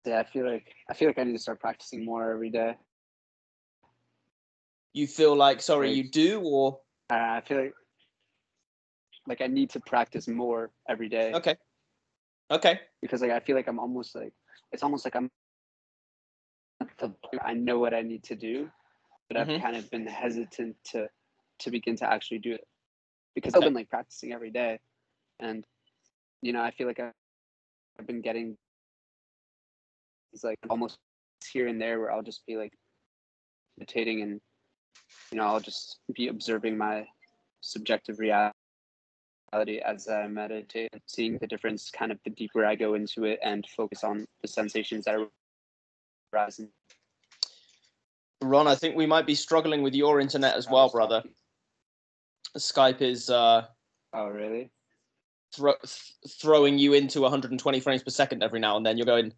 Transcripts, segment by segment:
Yeah, I feel like I need to start practicing more every day. You feel like, sorry, you do, or? I feel like I need to practice more every day. Okay. Because like I feel like I'm almost like it's almost like I know what I need to do, but I've kind of been hesitant to begin to actually do it because I've been like practicing every day, and I feel like I've been getting these like almost here and there where I'll just be like meditating and I'll just be observing my subjective reality as I meditate, seeing the difference kind of the deeper I go into it and focus on the sensations that are rising. Ron, I think we might be struggling with your internet as well, brother. Skype is oh really? Throwing you into 120 frames per second every now and then. You're going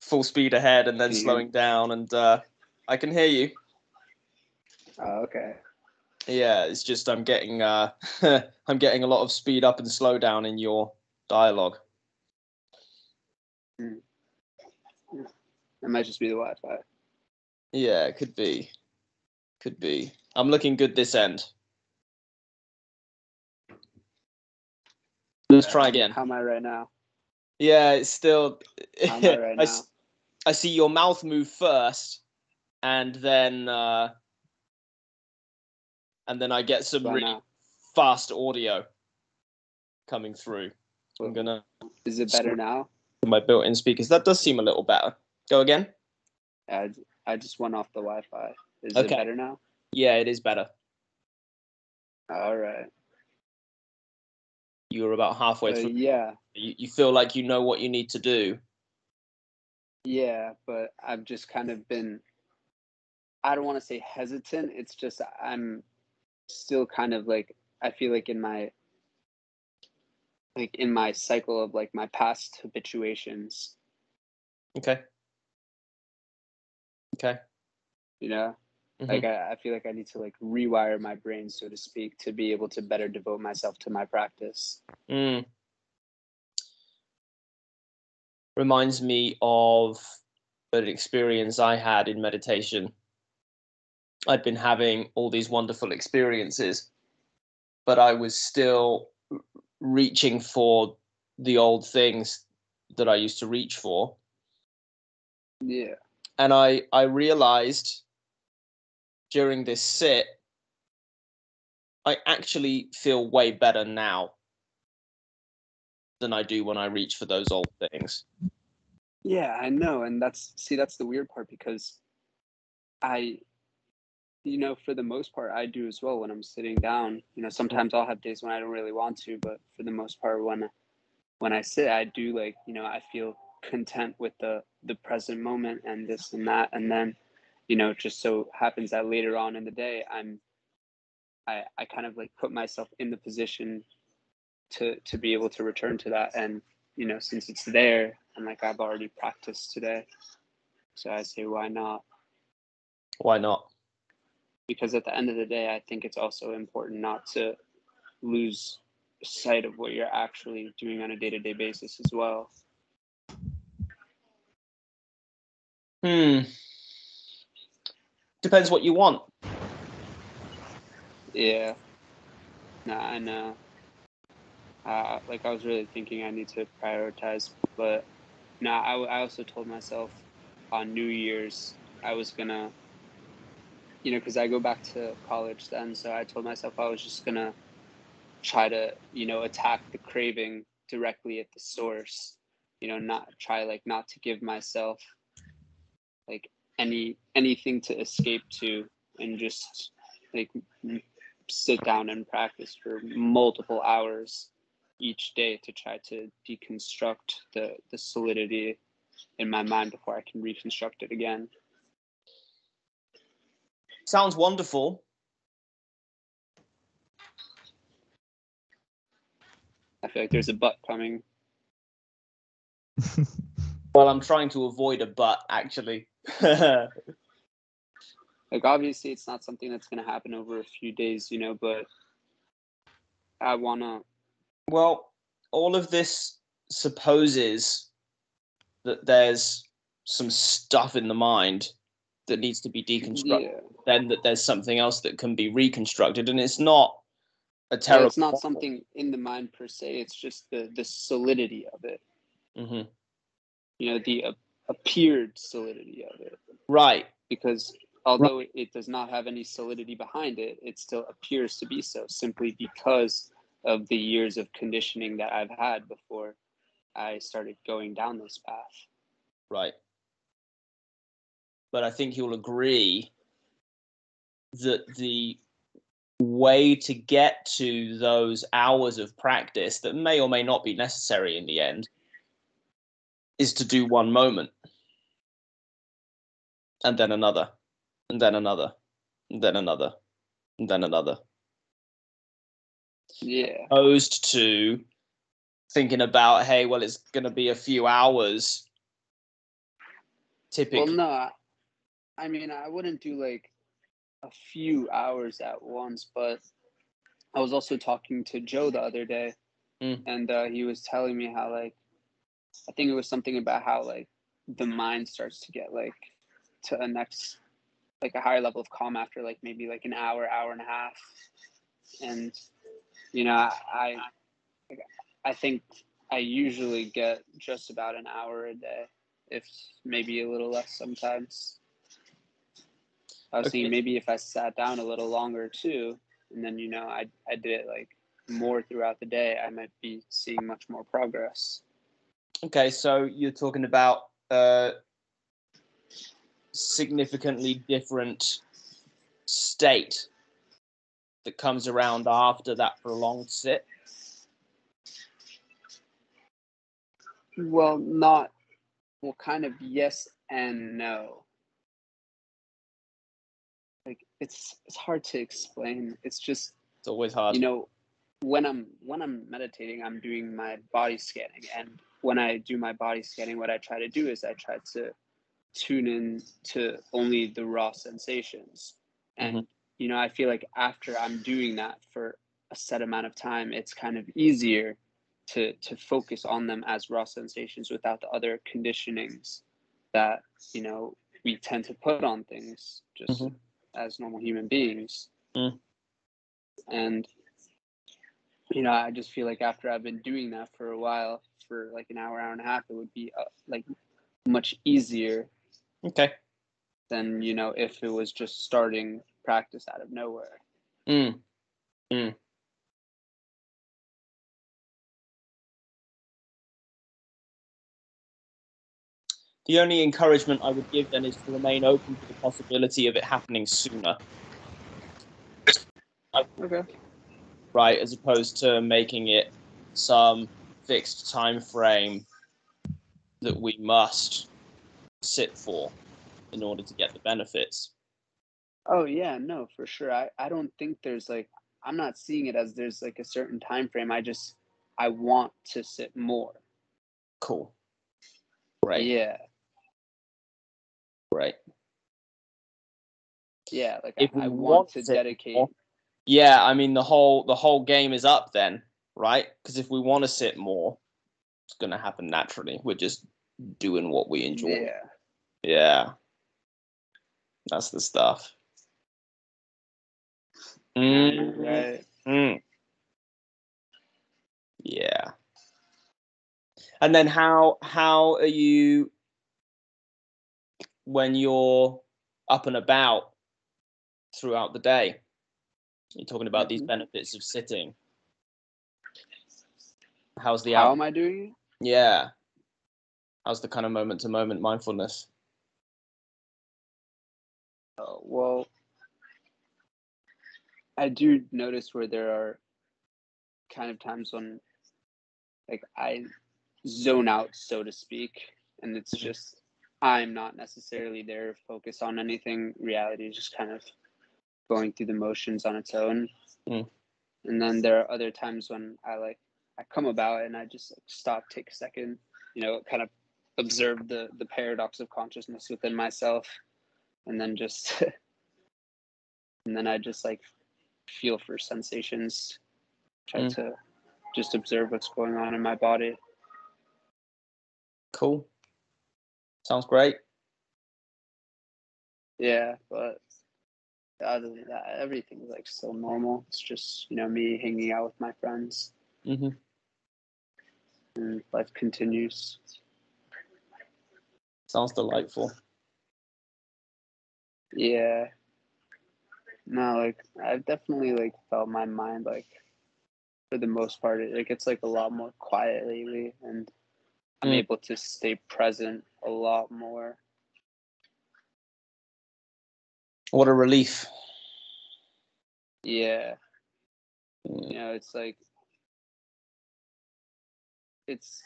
full speed ahead and then slowing down, and I can hear you. Oh, okay. Yeah, it's just I'm getting I'm getting a lot of speed up and slow down in your dialogue. It might just be the Wi-Fi. Yeah, it could be. Could be. I'm looking good this end. Let's try again. How am I right now? Yeah, it's still. How am I right now? I see your mouth move first, and then I get some really fast audio coming through. I'm gonna. Is it better now? My built-in speakers. That does seem a little better. Go again. I just went off the Wi-Fi. Is it better now? Yeah, it is better. All right. You were about halfway through. Yeah. You feel like you know what you need to do. Yeah, but I've just kind of been, I don't want to say hesitant. It's just I'm still kind of like, I feel like in my cycle of like my past habituations. Okay. Like I feel like I need to like rewire my brain, so to speak, to be able to better devote myself to my practice. Reminds me of an experience I had in meditation. I'd been having all these wonderful experiences, but I was still reaching for the old things that I used to reach for. Yeah. And I realized during this sit, I actually feel way better now than I do when I reach for those old things. Yeah, I know. And that's the weird part, because for the most part, I do as well when I'm sitting down. Sometimes I'll have days when I don't really want to, but for the most part, when I sit, I do like, I feel content with the present moment and this and that. And then, it just so happens that later on in the day, I kind of like put myself in the position to be able to return to that. And, since it's there, I'm like, I've already practiced today. So I say, why not? Why not? Because at the end of the day, I think it's also important not to lose sight of what you're actually doing on a day-to-day basis as well. Depends what you want. Yeah. Nah, I know. Like I was really thinking I need to prioritize, but I also told myself on New Year's I was gonna, because I go back to college then, so I told myself I was just gonna try to, attack the craving directly at the source, not to give myself like anything to escape to, and just like sit down and practice for multiple hours each day to try to deconstruct the solidity in my mind before I can reconstruct it again. Sounds wonderful. I feel like there's a but coming. Well, I'm trying to avoid a but, actually. Like, obviously, it's not something that's going to happen over a few days, but I want to... Well, all of this supposes that there's some stuff in the mind that needs to be deconstructed, then that there's something else that can be reconstructed, and it's not a terrible. It's not something in the mind per se. It's just the solidity of it. Mm-hmm. The appeared solidity of it. Right. Because although it does not have any solidity behind it, it still appears to be so, simply because of the years of conditioning that I've had before I started going down this path. Right. But I think you'll agree that the way to get to those hours of practice that may or may not be necessary in the end is to do one moment, and then another, and then another, and then another, and then another. Yeah. Opposed to thinking about, hey, well, it's going to be a few hours. Typically. Well, no, I mean, I wouldn't do like a few hours at once, but I was also talking to Joe the other day, and he was telling me how, like, I think it was something about how, like, the mind starts to get, like, to a next, like, a higher level of calm after, like, maybe, like, an hour, hour and a half. And, I think I usually get just about an hour a day, if maybe a little less sometimes. I was thinking maybe if I sat down a little longer too, and then, I did it like more throughout the day, I might be seeing much more progress. Okay, so you're talking about significantly different state that comes around after that prolonged sit? Well, kind of yes and no. Like, it's hard to explain. It's just, It's always hard. when I'm meditating, I'm doing my body scanning, and when I do my body scanning, what I try to do is I try to tune in to only the raw sensations. And I feel like after I'm doing that for a set amount of time, it's kind of easier to focus on them as raw sensations without the other conditionings that we tend to put on things just as normal human beings. And I just feel like after I've been doing that for a while, for like an hour, hour and a half, it would be like much easier. Okay. Than if it was just starting practice out of nowhere. The only encouragement I would give then is to remain open to the possibility of it happening sooner. Okay. Right, as opposed to making it some fixed time frame that we must sit for in order to get the benefits. Oh yeah, no, for sure. I don't think there's like, I'm not seeing it as there's like a certain time frame. I want to sit more. Cool. Right. Yeah. Right. Yeah, like if I want to dedicate more, yeah, I mean the whole game is up then, right? Because if we want to sit more, it's going to happen naturally. We're just doing what we enjoy. Yeah. That's the stuff. Right. Yeah. And then how are you when you're up and about throughout the day? You're talking about these benefits of sitting. How's the How am I doing it? Yeah. How's the kind of moment-to-moment mindfulness? Well, I do notice where there are kind of times when, like, I zone out, so to speak, and it's just I'm not necessarily there focused on anything. Reality is just kind of going through the motions on its own. And then there are other times when I come about and I just stop, take a second, kind of observe the paradox of consciousness within myself, and then just and then I just like feel for sensations, try to just observe what's going on in my body. Cool. Sounds great. Yeah, but other than that, everything's like still normal. It's just, me hanging out with my friends, Mm-hmm. and life continues. Sounds delightful. Yeah. No, like I've definitely like felt my mind like for the most part it gets like a lot more quiet lately, and I'm able to stay present a lot more. What a relief. Yeah. It's like it's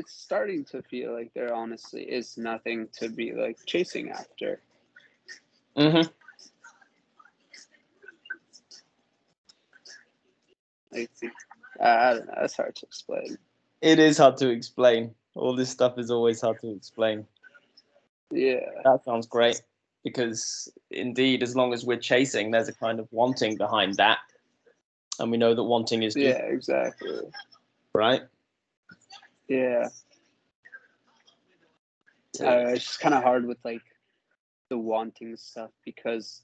starting to feel like there honestly is nothing to be like chasing after. Mm-hmm. Like, I don't know. It's hard to explain. It is hard to explain. All this stuff is always hard to explain. Yeah. That sounds great, because indeed, as long as we're chasing, there's a kind of wanting behind that. And we know that wanting is Yeah, exactly. right? Yeah. It's just kind of hard with like the wanting stuff, because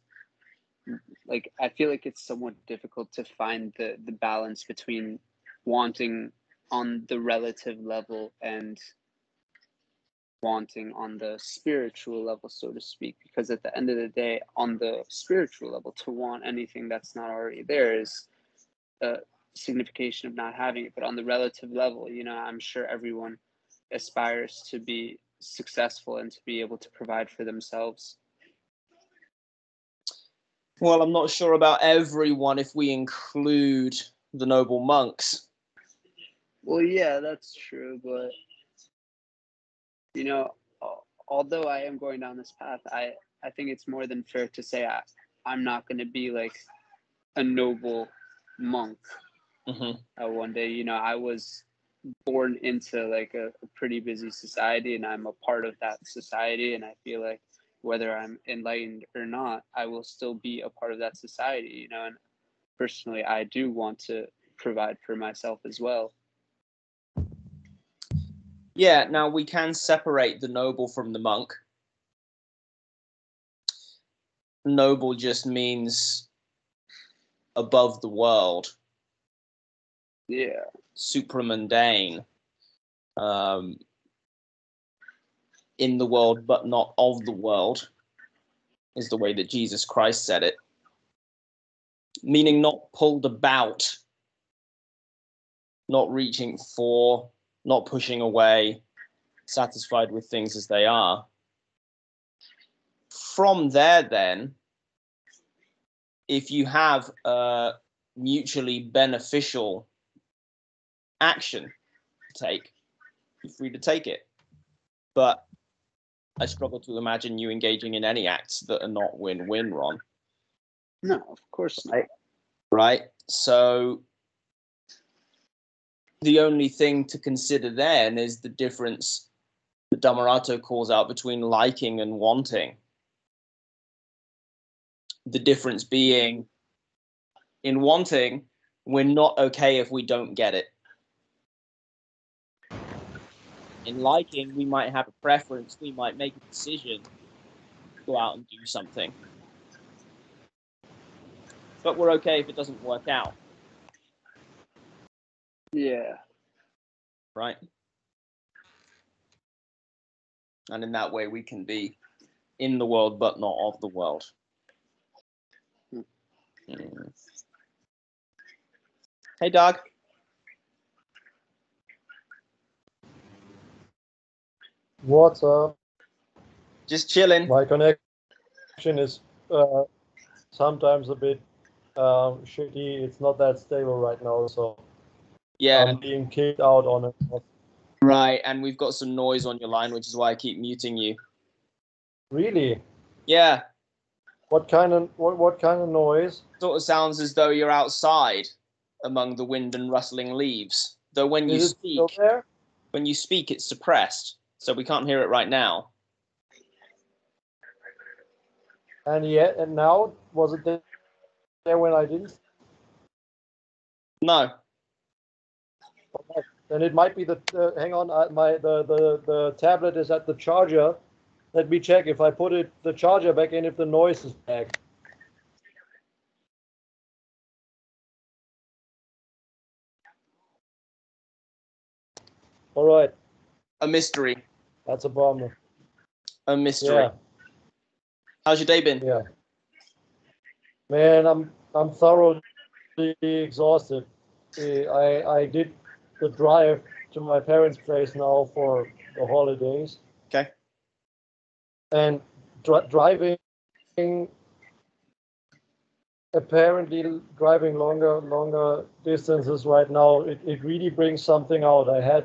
like I feel like it's somewhat difficult to find the balance between wanting on the relative level and wanting on the spiritual level, so to speak, because at the end of the day, on the spiritual level, to want anything that's not already there is a signification of not having it. But on the relative level, I'm sure everyone aspires to be successful and to be able to provide for themselves. Well, I'm not sure about everyone if we include the noble monks. Well, yeah, that's true, but although I am going down this path, I think it's more than fair to say I'm not going to be like a noble monk. Mm-hmm. One day, I was born into like a pretty busy society, and I'm a part of that society, and I feel like whether I'm enlightened or not, I will still be a part of that society, and personally, I do want to provide for myself as well. Yeah, now we can separate the noble from the monk. Noble just means above the world. Yeah. Supramundane. In the world, but not of the world, is the way that Jesus Christ said it. Meaning not pulled about, not reaching for, not pushing away, satisfied with things as they are. From there, then, if you have a mutually beneficial action to take, you're free to take it. But I struggle to imagine you engaging in any acts that are not win-win, Ron. No, of course not. Right? So the only thing to consider then is the difference that Dhammarato calls out between liking and wanting. The difference being, in wanting, we're not okay if we don't get it. In liking, we might have a preference, we might make a decision to go out and do something. But we're okay if it doesn't work out. Yeah. Right? And in that way, we can be in the world, but not of the world. Mm. Hey, dog. What's up? Just chilling. My connection is sometimes a bit shitty. It's not that stable right now, so Yeah. I'm being kicked out on it. Right, and we've got some noise on your line, which is why I keep muting you. Really? Yeah. What kind of noise? Sort of sounds as though you're outside among the wind and rustling leaves. Though when you Is it still there? when you speak, it's suppressed, so we can't hear it right now. And now was it there when I didn't? No. and it might be the. Hang on, the tablet is at the charger. Let me check if I put the charger back in if the noise is back. All right. A mystery. That's a bummer. A mystery. Yeah. How's your day been? Yeah. Man, I'm thoroughly exhausted. I did the drive to my parents' place now for the holidays. Okay. And driving, apparently driving longer distances right now, it really brings something out. I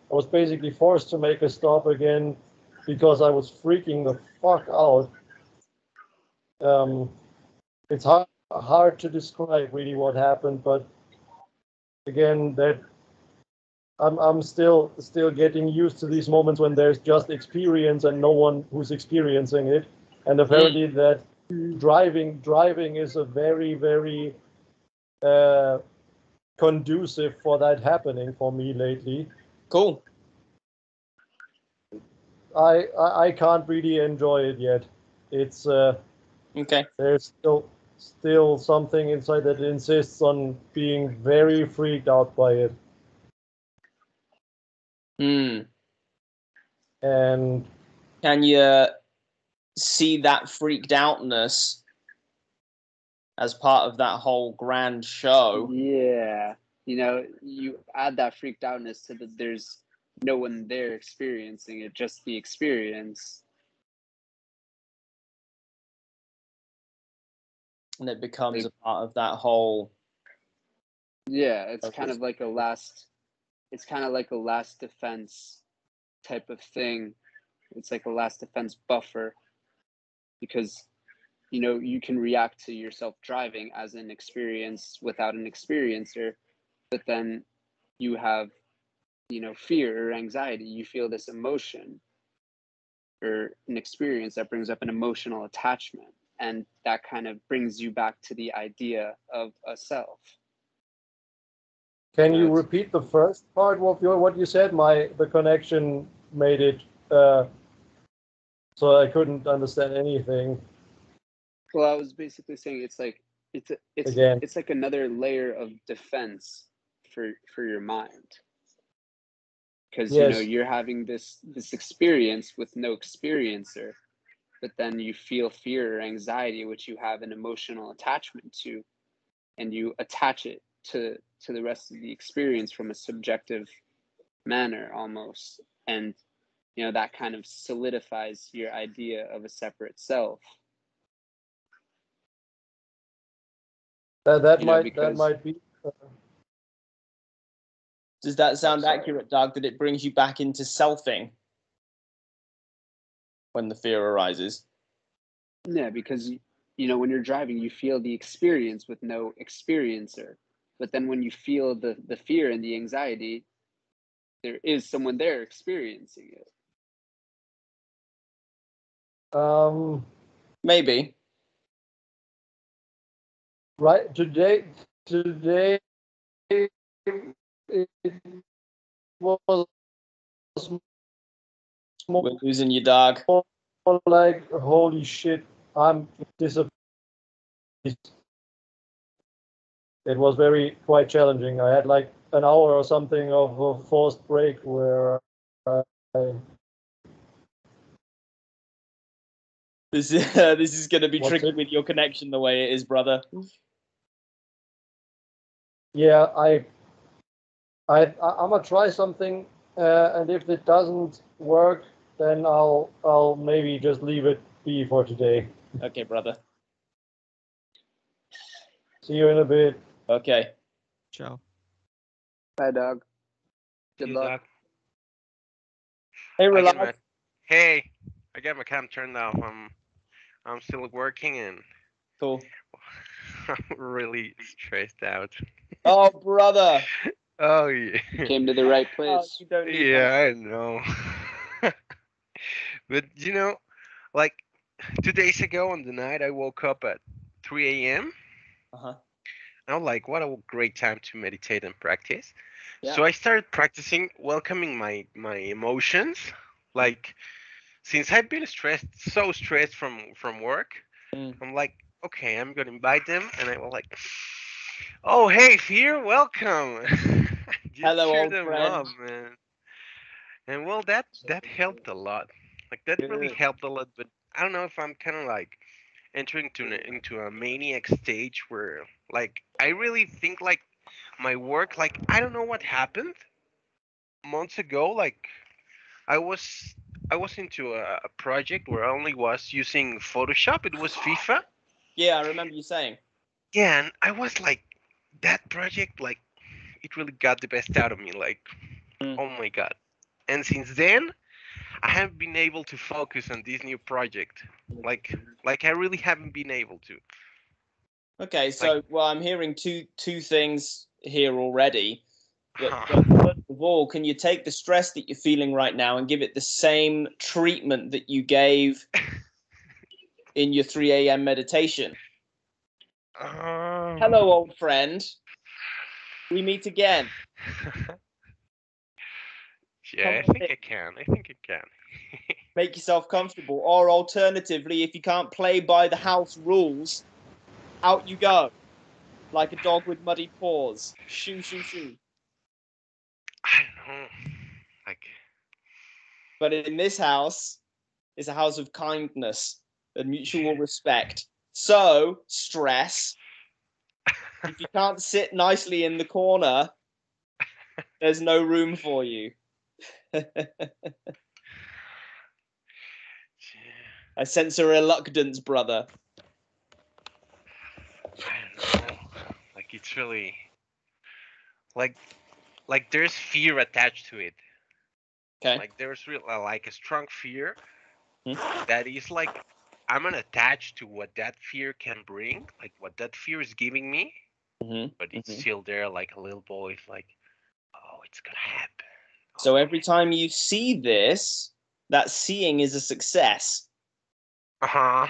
was basically forced to make a stop again because I was freaking the fuck out. It's hard to describe really what happened, but again, that I'm still getting used to these moments when there's just experience and no one who's experiencing it, and apparently that driving is a very, very conducive for that happening for me lately. Cool. I can't really enjoy it yet. It's okay. There's still something inside that insists on being very freaked out by it. And can you see that freaked outness as part of that whole grand show? Yeah. You add that freaked outness to there's no one there experiencing it, just the experience. And it becomes a part of that whole. Yeah, it's kind of like a last defense type of thing. It's like a last defense buffer, because you can react to yourself driving as an experience without an experiencer, but then you have fear or anxiety. You feel this emotion or an experience that brings up an emotional attachment, and that kind of brings you back to the idea of a self. Can you repeat the first part of what you said? The connection made it so I couldn't understand anything. Well, I was basically saying it's like another layer of defense for your mind, because you're having this experience with no experiencer, but then you feel fear or anxiety, which you have an emotional attachment to, and you attach it to the rest of the experience from a subjective manner almost, and that kind of solidifies your idea of a separate self. That might be. Does that sound accurate, Doug? That it brings you back into selfing when the fear arises? Yeah, because when you're driving, you feel the experience with no experiencer, but then when you feel the fear and the anxiety, there is someone there experiencing it. Maybe. Right, today it was more. We're losing you, Doug. Like, holy shit, I'm disappointed. It was quite challenging. I had like an hour or something of a forced break where This is going to be tricky with your connection the way it is, brother. Yeah, I'm gonna try something, and if it doesn't work, then I'll maybe just leave it be for today. Okay, brother. See you in a bit. Okay. Ciao. Bye, dog. Good luck. Hey, relax. Hey, I got my cam turned off. I'm still working and cool. I'm really stressed out. Oh, brother. Oh yeah. Came to the right place. Oh, I know. But like 2 days ago on the night, I woke up at 3 a.m. Uh-huh. I was like, what a great time to meditate and practice. Yeah. So I started practicing welcoming my emotions. Like since I've been so stressed from work, Mm. I'm like, okay, I'm gonna invite them, and I was like, oh hey, fear, welcome. Just Hello, cheer old them friend. up, man. And well, that helped a lot. Like that really Good. helped a lot. But I don't know if I'm kind of like entering into a maniac stage where like I really think like my work. Like I don't know what happened months ago. Like I was I was into a project where I only was using Photoshop. It was FIFA. Yeah, I remember you saying. Yeah, and I was like that project. Like it really got the best out of me. Like Mm. oh my god. And since then, I haven't been able to focus on this new project. Like like I really haven't been able to. Okay, Like so well, I'm hearing two things here already. But huh. first of all, can you take the stress that you're feeling right now and give it the same treatment that you gave in your 3 a.m. meditation? Hello, old friend. We meet again. Come Yeah, I on think in. I can. I think I can. Make yourself comfortable. Or alternatively, if you can't play by the house rules, out you go. Like a dog with muddy paws. Shoo, shoo, shoo. I don't know. Like But in this house, it's a house of kindness and mutual respect. So, stress. If you can't sit nicely in the corner, there's no room for you. I sense a reluctance, brother. I don't know. Like it's really like like there's fear attached to it. Okay. Like there's real like a strong fear Hmm? that is like I'm unattached to what that fear can bring, like what that fear is giving me, but it's Mm-hmm. still there like a little boy. It's like, oh, it's gonna happen. So Oh. every time you see this, that seeing is a success, Uh-huh.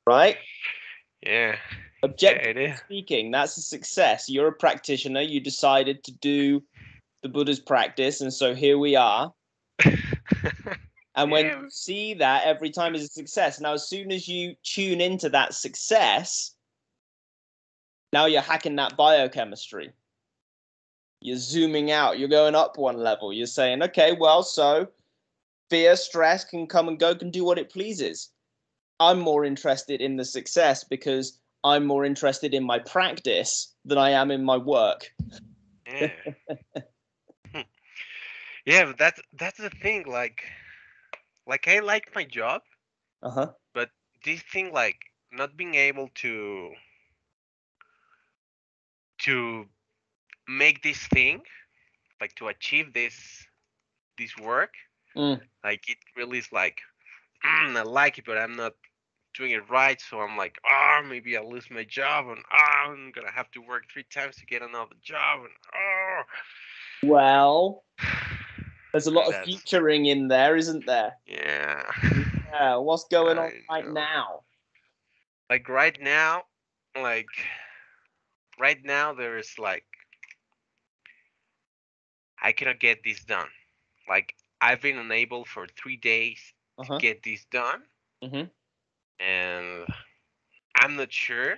right? Yeah. Yeah, it Objectively is. speaking, that's a success. You're a practitioner. You decided to do the Buddha's practice, and so here we are. And when Yeah. you see that every time is a success, now as soon as you tune into that success, now you're hacking that biochemistry. You're zooming out. You're going up one level. You're saying, okay, well, so fear, stress can come and go, can do what it pleases. I'm more interested in the success because I'm more interested in my practice than I am in my work. Yeah. Yeah, but that's the thing. Like I like my job, Uh-huh. but this thing like not being able to make this thing, like to achieve this work, Mm. like it really is like I like it, but I'm not doing it right. So I'm like, oh, maybe I'll lose my job, and oh, I'm gonna have to work 3 times to get another job, and oh, Well, there's a lot and of that's futuring in there, isn't there? yeah, Yeah, what's going on I right know. now? Like like right now, there is like I cannot get this done. Like I've been unable for 3 days to Uh-huh. get this done, Mm-hmm. and I'm not sure.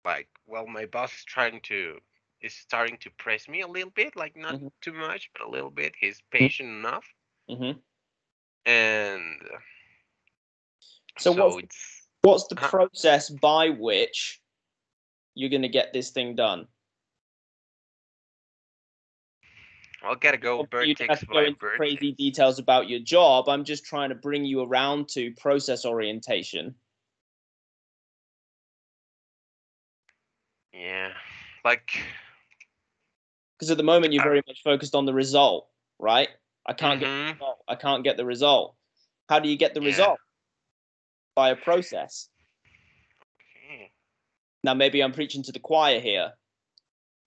Like, well, my boss is starting to press me a little bit, like not Mm-hmm. too much, but a little bit. He's patient enough, Mm-hmm. and So so it's what's the huh, process by which you're going to get this thing done? I'll gotta go You bird don't have ticks to go by into bird crazy ticks. details about your job. I'm just trying to bring you around to process orientation. Yeah, like Because at the moment you're I don't. very much focused on the result, right? I can't get the Mm-hmm. result. I can't get the result. How do you get the Yeah. result? By a process. Okay. Now maybe I'm preaching to the choir here.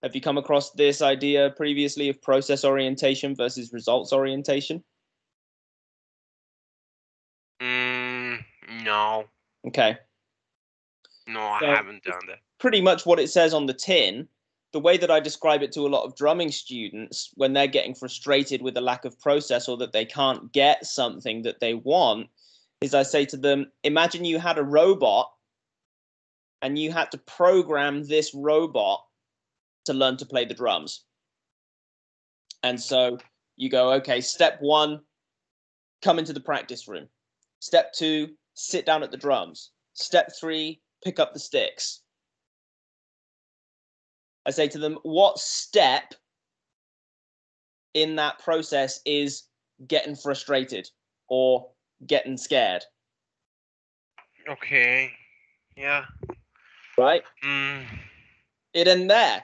Have you come across this idea previously of process orientation versus results orientation? Mm, no, Okay. no, I So haven't it's done that. pretty much what it says on the tin, the way that I describe it to a lot of drumming students when they're getting frustrated with the lack of process or that they can't get something that they want is I say to them, imagine you had a robot and you had to program this robot to learn to play the drums. And so you go, okay, step 1, come into the practice room. Step 2, sit down at the drums. Step 3, pick up the sticks. I say to them, what step in that process is getting frustrated or getting scared? Okay. Yeah. Right? Mm. It ain't there.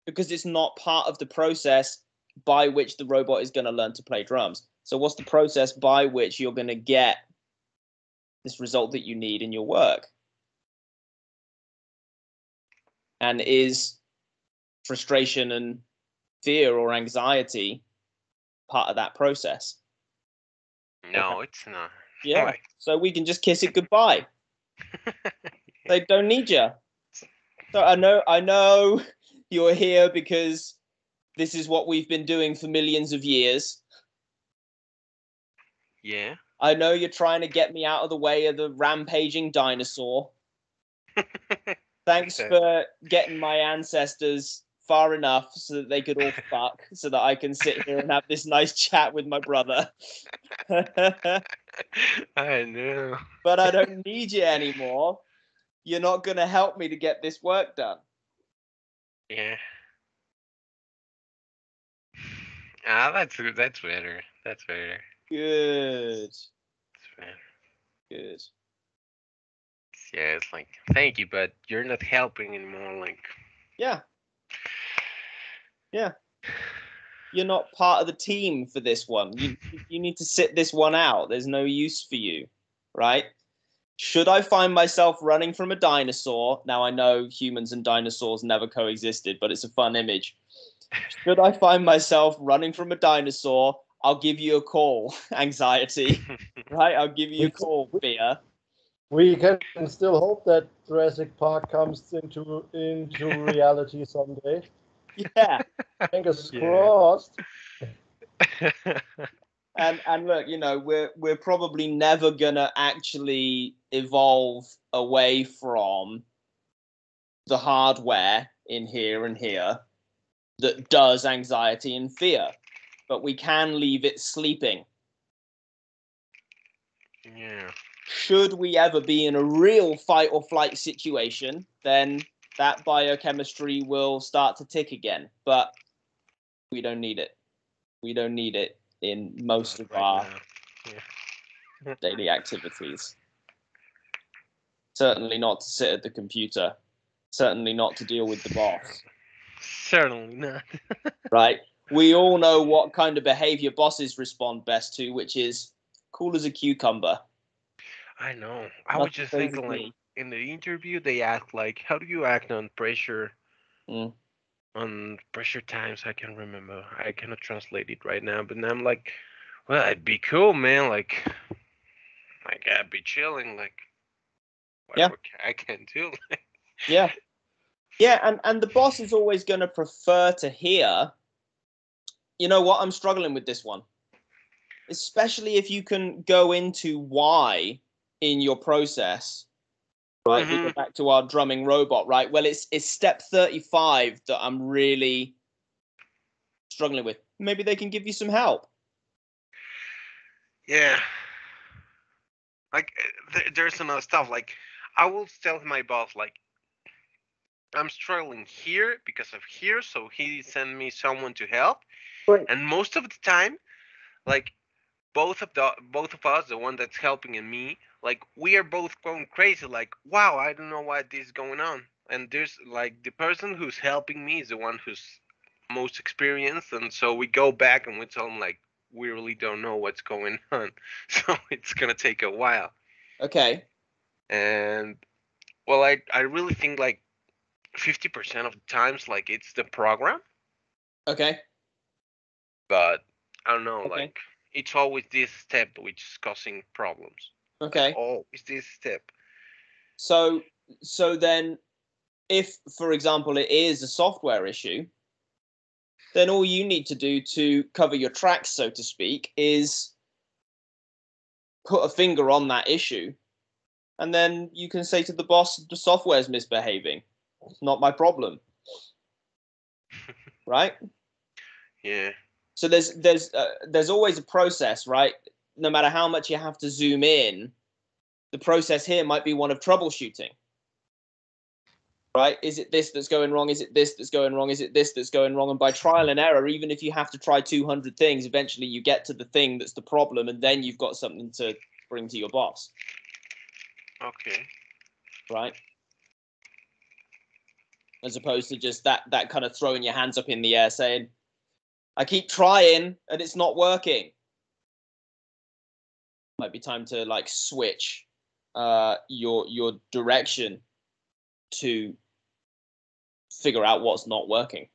Because it's not part of the process by which the robot is going to learn to play drums. So what's the process by which you're going to get this result that you need in your work? And is frustration and fear or anxiety part of that process? No, Okay. it's not. Yeah. Like, So we can just kiss it goodbye. They don't need you. So I know you're here because this is what we've been doing for millions of years. yeah. I know you're trying to get me out of the way of the rampaging dinosaur. Thanks for getting my ancestors far enough so that they could all fuck, so that I can sit here and have this nice chat with my brother. I know. But I don't need you anymore. You're not going to help me to get this work done. Yeah. Ah, that's better. That's better. Good. That's better. Good. Yeah, it's like, thank you, but you're not helping anymore. Like, Yeah. Yeah. You're not part of the team for this one. You need to sit this one out. There's no use for you, right? Should I find myself running from a dinosaur? Now, I know humans and dinosaurs never coexisted, but it's a fun image. Should I find myself running from a dinosaur, I'll give you a call, anxiety, right? I'll give you a call, fear. We can still hope that Jurassic Park comes into reality someday. Yeah. Fingers Yeah. crossed. And look, you know, we're probably never gonna actually evolve away from the hardware in here and here that does anxiety and fear, but we can leave it sleeping. Yeah. Should we ever be in a real fight or flight situation, then that biochemistry will start to tick again. But we don't need it. We don't need it in most Not of right our now. daily activities. Certainly not to sit at the computer. Certainly not to deal with the boss. Certainly not. Right? We all know what kind of behavior bosses respond best to, which is cool as a cucumber. I know. I was Nothing just phases thinking, like, me. in the interview, they asked, like, how do you act on pressure? Mm. On pressure times, I can't remember. I cannot translate it right now. But I'm like, well, it'd be cool, man. Like I'd be chilling. Like, whatever I can do. Yeah. Yeah, and the boss is always going to prefer to hear, you know what, I'm struggling with this one. Especially if you can go into why in your process. Right, we go back to our drumming robot, right? Well, it's step 35 that I'm really struggling with. Maybe they can give you some help. Yeah. Like, there's some other stuff. Like, I will tell my boss, like, I'm struggling here because of here, so he sent me someone to help. Right. And most of the time, like, both of us, the one that's helping and me, like, we are both going crazy. Like, wow, I don't know why this is going on. And there's, like, the person who's helping me is the one who's most experienced, and so we go back and we tell him, like, we really don't know what's going on, so it's gonna take a while. Okay. And well, I really think, like, 50% of the times, like, it's the program, Okay. but I don't know, Okay. like, it's always this step which is causing problems. Okay. Like, always this step. So then if, for example, it is a software issue, then all you need to do to cover your tracks, so to speak, is put a finger on that issue. And then you can say to the boss, the software's misbehaving. It's not my problem. Right? Yeah. So there's always a process, right? No matter how much you have to zoom in, the process here might be one of troubleshooting. Right? Is it this that's going wrong? Is it this that's going wrong? Is it this that's going wrong? And by trial and error, even if you have to try 200 things, eventually you get to the thing that's the problem, and then you've got something to bring to your boss. Okay. Right? As opposed to just that kind of throwing your hands up in the air saying, I keep trying and it's not working. Might be time to like switch your direction to figure out what's not working.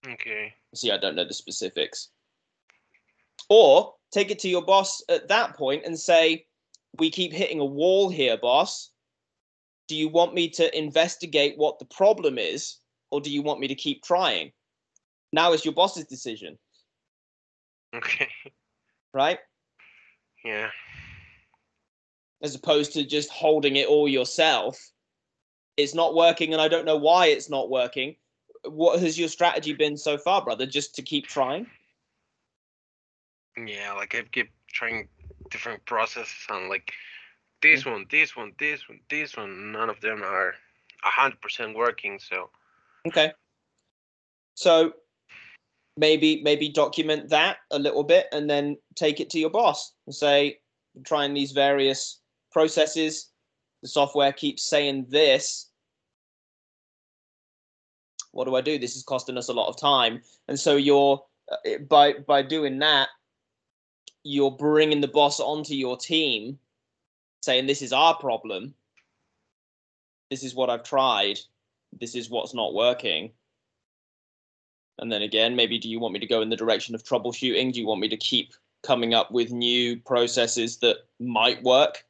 Okay. See, I don't know the specifics. Or take it to your boss at that point and say, we keep hitting a wall here, boss. Do you want me to investigate what the problem is, or do you want me to keep trying? Now it's your boss's decision. Okay. Right? Yeah. As opposed to just holding it all yourself. It's not working and I don't know why it's not working. What has your strategy been so far, brother? Just to keep trying? Yeah, like I keep trying different processes and like this one, this one, this one, this one. None of them are 100% working. So. Okay. So maybe document that a little bit and then take it to your boss and say, I'm trying these various processes. The software keeps saying this. What do I do? This is costing us a lot of time. And so you're by doing that, you're bringing the boss onto your team, saying this is our problem. This is what I've tried. This is what's not working. And then again, maybe do you want me to go in the direction of troubleshooting? Do you want me to keep coming up with new processes that might work?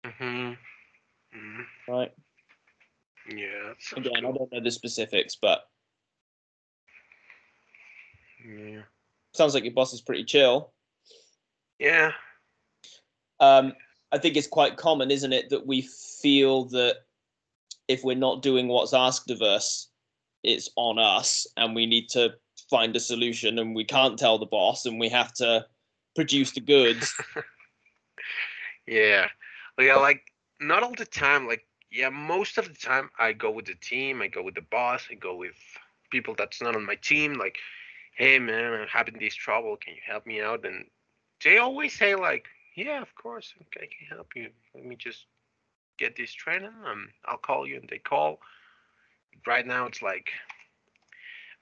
Mm-hmm. Mm-hmm. Right. Yeah. Again, cool. I don't know the specifics, but yeah. Sounds like your boss is pretty chill. Yeah. I think it's quite common, isn't it, that we feel that if we're not doing what's asked of us, it's on us and we need to find a solution and we can't tell the boss and we have to produce the goods. Yeah. Yeah, like not all the time. Like, yeah, most of the time I go with the team, I go with the boss, I go with people that's not on my team. Like, hey man, I'm having this trouble. Can you help me out? And they always say like, yeah, of course, okay, I can help you. Let me just get this training. I'll call you, and they call. Right now, it's like,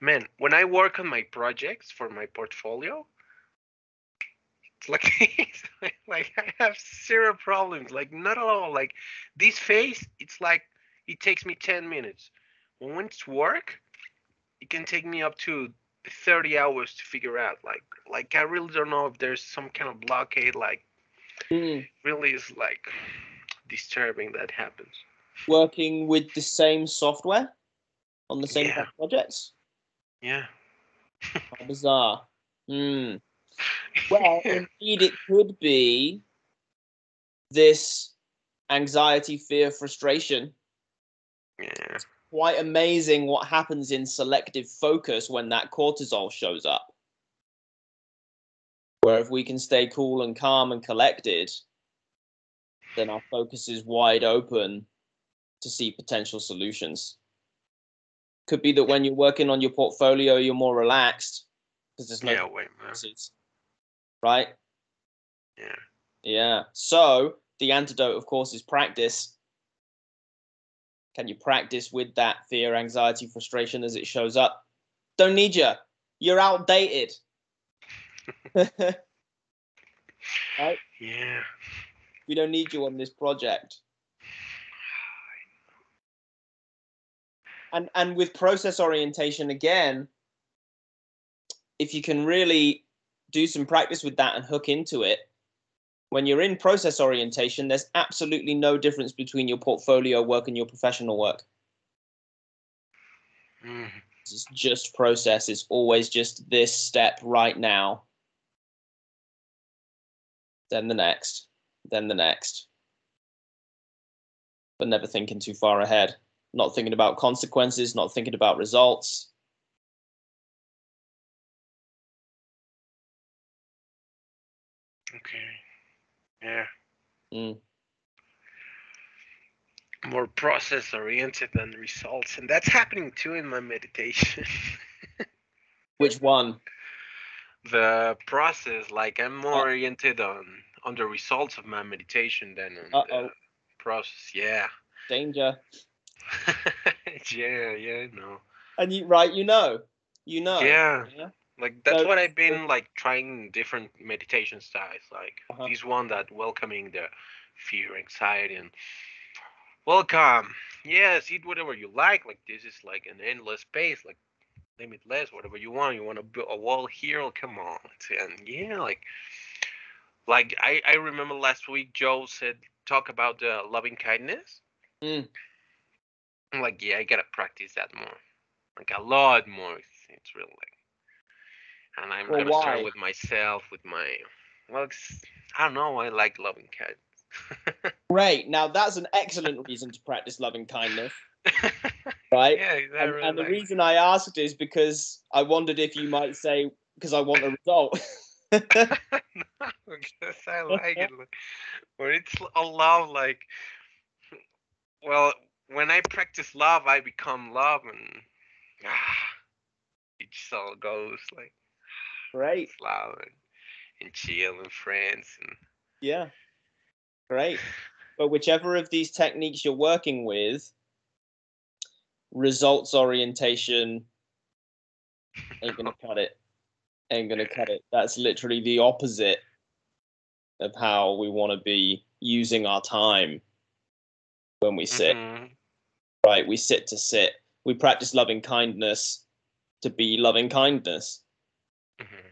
man, when I work on my projects for my portfolio, it's like like I have zero problems. Like not at all. Like this phase, it's like it takes me 10 minutes. When it's work, it can take me up to 30 hours to figure out. Like I really don't know if there's some kind of blockade. Like really is like disturbing that happens. Working with the same software on the same Yeah. kind of projects? Yeah. How bizarre. Well, indeed, it could be this anxiety, fear, frustration. Yeah. Quite amazing what happens in selective focus when that cortisol shows up. Where if we can stay cool and calm and collected, then our focus is wide open to see potential solutions. Could be that when you're working on your portfolio, you're more relaxed because there's no consequences, right? Yeah. Yeah. So the antidote, of course, is practice. Can you practice with that fear, anxiety, frustration as it shows up? Don't need you. You're outdated. Right? Yeah. We don't need you on this project. And with process orientation, again, if you can really do some practice with that and hook into it, When you're in process orientation, there's absolutely no difference between your portfolio work and your professional work. Mm. It's just process. It's always just this step right now. Then the next. Then the next. But never thinking too far ahead. Not thinking about consequences, not thinking about results. Okay. Yeah. Mm. More process oriented than results, and that's happening too in my meditation. Which one? The process, like I'm more Uh, oriented on the results of my meditation than on the process. Yeah. Danger. Yeah, no. And you, right, you know. Yeah. Yeah. Like that's So, what I've been like trying different meditation styles, like uh-huh. this one that welcoming the fear, anxiety, and welcome. Yes, eat whatever you like. Like this is like an endless space, like limitless, whatever you want. You want to build a wall here? Oh, come on. And yeah, like I remember last week Joe said talk about the loving kindness. Mm. I'm like, yeah, I gotta practice that more, like a lot more. It's really like, and I'm Well, gonna start why? with myself, with my, well, I don't know. I like loving kindness. Great. Now that's an excellent reason to practice loving kindness, right? Yeah, I really And the like. reason I asked is because I wondered if you might say, because I want a result. No, because I like it. Like, when it's a love, like, well, when I practice love, I become love, and it just all goes like Great. it's love and chill and friends and Yeah. Great. But whichever of these techniques you're working with, results orientation ain't gonna cut it. Ain't gonna cut it. That's literally the opposite of how we want to be using our time when we sit. mm-hmm. Right? We sit to sit. We practice loving kindness to be loving kindness. Mm-hmm.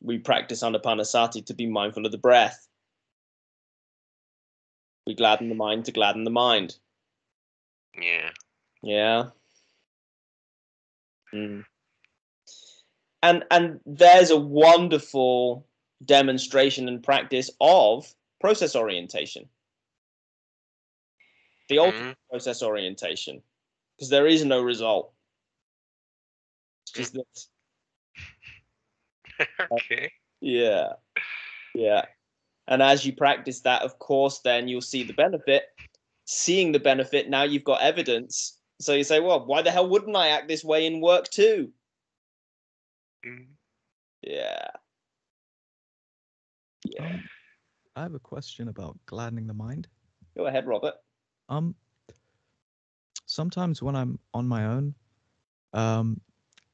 We practice anapanasati to be mindful of the breath. We gladden the mind to gladden the mind. Yeah. Yeah. Mm. And there's a wonderful demonstration and practice of process orientation. The ultimate Mm-hmm. process orientation, because there is no result. It's just this. Okay. Yeah. Yeah. And as you practice that, of course, then you'll see the benefit. Seeing the benefit, now you've got evidence. So you say, well, why the hell wouldn't I act this way in work too? Mm-hmm. Yeah. Yeah. I have a question about gladdening the mind. Go ahead, Robert. Sometimes when I'm on my own,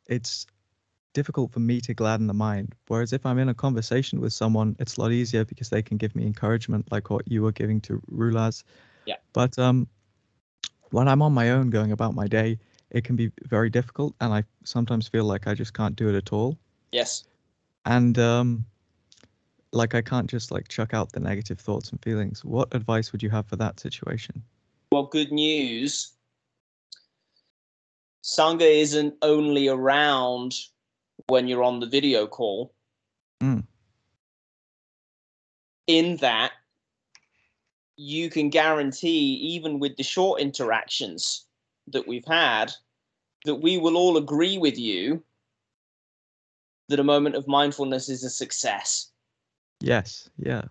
it's difficult for me to gladden the mind. Whereas if I'm in a conversation with someone, it's a lot easier because they can give me encouragement, like what you were giving to Rulaz. Yeah. But when I'm on my own going about my day, it can be very difficult, and I sometimes feel like I just can't do it at all. Yes. And like I can't just like chuck out the negative thoughts and feelings. What advice would you have for that situation? Well, good news. Sangha isn't only around when you're on the video call. Mm. In that, you can guarantee, even with the short interactions that we've had, that we will all agree with you that a moment of mindfulness is a success. Yes. Yeah.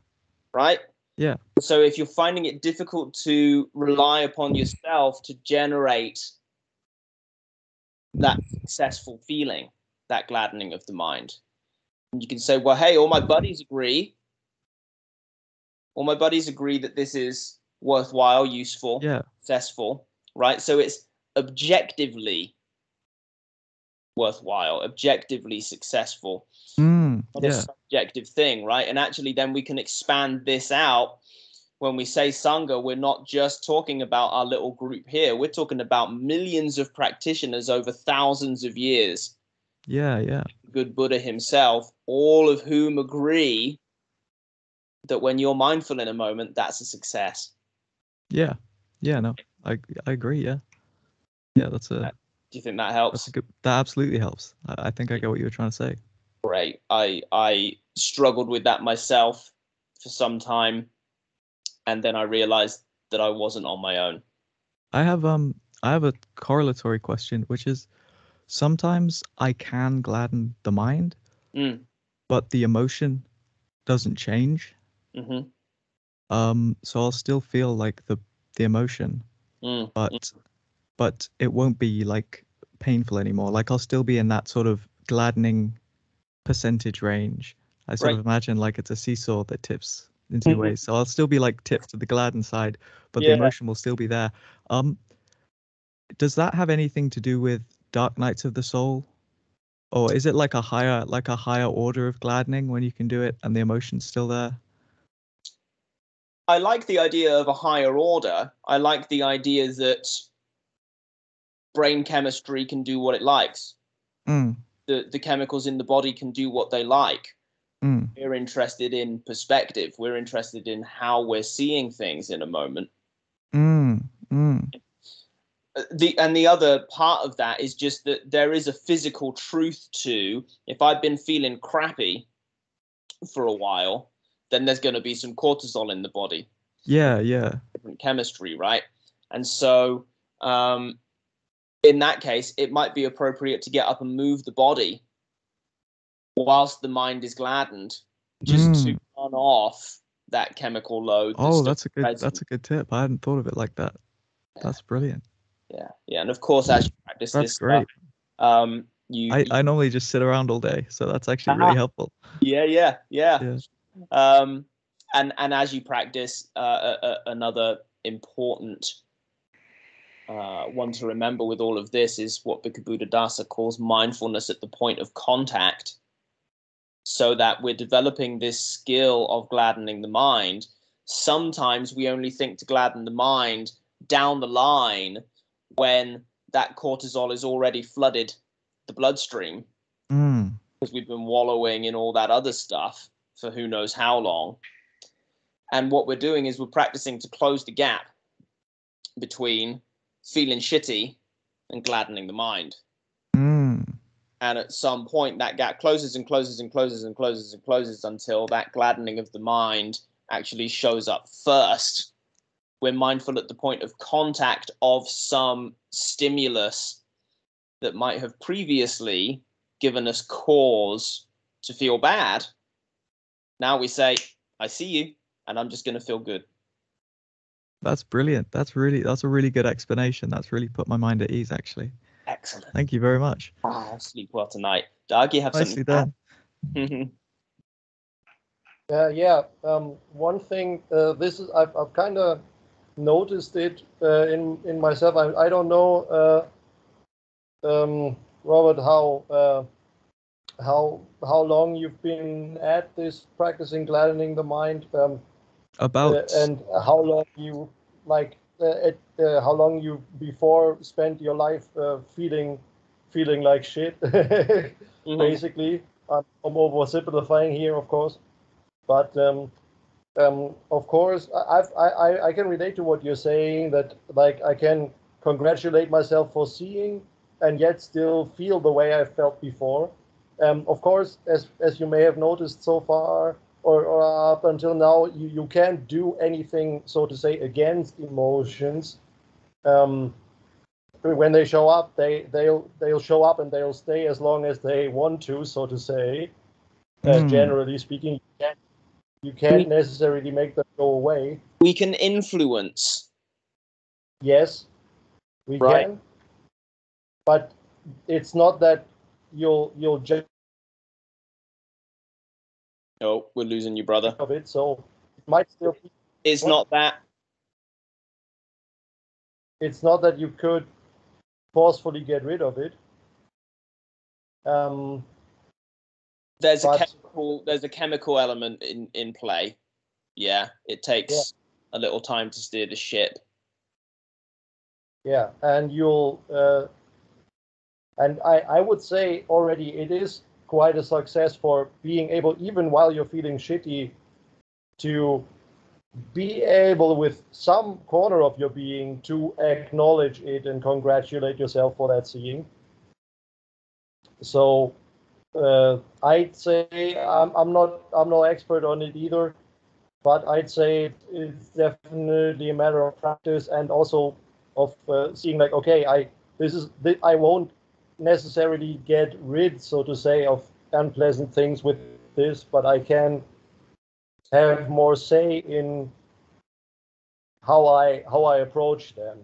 Right? Yeah. So if you're finding it difficult to rely upon yourself to generate that successful feeling, that gladdening of the mind, and you can say, well, hey, all my buddies agree. All my buddies agree that this is worthwhile, useful, Yeah. successful, right? So it's objectively worthwhile, objectively successful, not a Yeah. subjective thing, right? And actually then we can expand this out. When we say Sangha, we're not just talking about our little group here. We're talking about millions of practitioners over thousands of years. Yeah. Yeah. Good Buddha himself, all of whom agree that when you're mindful in a moment, that's a success. Yeah. No, I agree. Yeah. That's a. Do you think that helps? That's a good. That absolutely helps. I think I get what you were trying to say. Great. I struggled with that myself for some time, and then I realized that I wasn't on my own. I have a correlatory question, which is sometimes I can gladden the mind, but the emotion doesn't change. Mm-hmm. So I'll still feel like the emotion, but it won't be like painful anymore. Like I'll still be in that sort of gladdening percentage range. I sort of imagine like it's a seesaw that tips in two ways. So I'll still be like tipped to the gladden side, but the emotion will still be there. Does that have anything to do with dark nights of the soul? Or is it like a higher order of gladdening when you can do it and the emotion's still there? I like the idea of a higher order. I like the idea that brain chemistry can do what it likes. The chemicals in the body can do what they like. We're interested in perspective. We're interested in how we're seeing things in a moment. The other part of that is just that there is a physical truth to, if I've been feeling crappy for a while, then there's going to be some cortisol in the body. Yeah. Different chemistry, right? And so in that case, it might be appropriate to get up and move the body whilst the mind is gladdened, just to turn off that chemical load. That's a good tip. I hadn't thought of it like that. That's brilliant. Yeah, and of course, as you practice that's this great. Stuff, I normally just sit around all day, so that's actually really helpful. Yeah. And as you practice, another important one to remember with all of this is what Bhikkhu Buddhadasa calls mindfulness at the point of contact, so that we're developing this skill of gladdening the mind. Sometimes we only think to gladden the mind down the line when that cortisol is already flooded the bloodstream, because we've been wallowing in all that other stuff for who knows how long. And what we're doing is we're practicing to close the gap between feeling shitty and gladdening the mind. And at some point that gap closes and closes and closes and closes and closes until that gladdening of the mind actually shows up first. We're mindful at the point of contact of some stimulus that might have previously given us cause to feel bad. Now we say, I see you, and I'm just going to feel good. That's brilliant. That's a really good explanation. That's really put my mind at ease, actually. Excellent. Thank you very much. I'll sleep well tonight. Doug, you have Nicely something? Done. One thing, this is I've kind of noticed it in myself. I don't know, Robert, how long you've been at this practicing gladdening the mind. And how long you how long you before spent your life feeling like shit, basically. I'm oversimplifying here, of course, but of course I can relate to what you're saying, that like I can congratulate myself for seeing and yet still feel the way I felt before. Of course, as you may have noticed so far, or up until now, you can't do anything, so to say, against emotions. When they show up, they'll show up and they'll stay as long as they want to, so to say. Generally speaking, you can't necessarily make them go away. We can influence. Yes, we can. But it's not that you'll just. Oh, we're losing you, brother. Of it, so it might still be. It's not that. It's not that you could forcefully get rid of it. There's a chemical element in play. Yeah, it takes a little time to steer the ship. Yeah, and you'll and I would say already it is quite a success for being able, even while you're feeling shitty, to be able with some corner of your being to acknowledge it and congratulate yourself for that seeing. So I'd say I'm no expert on it either, but I'd say it's definitely a matter of practice and also of seeing like, okay, I won't necessarily get rid, so to say, of unpleasant things with this, but I can have more say in how I approach them.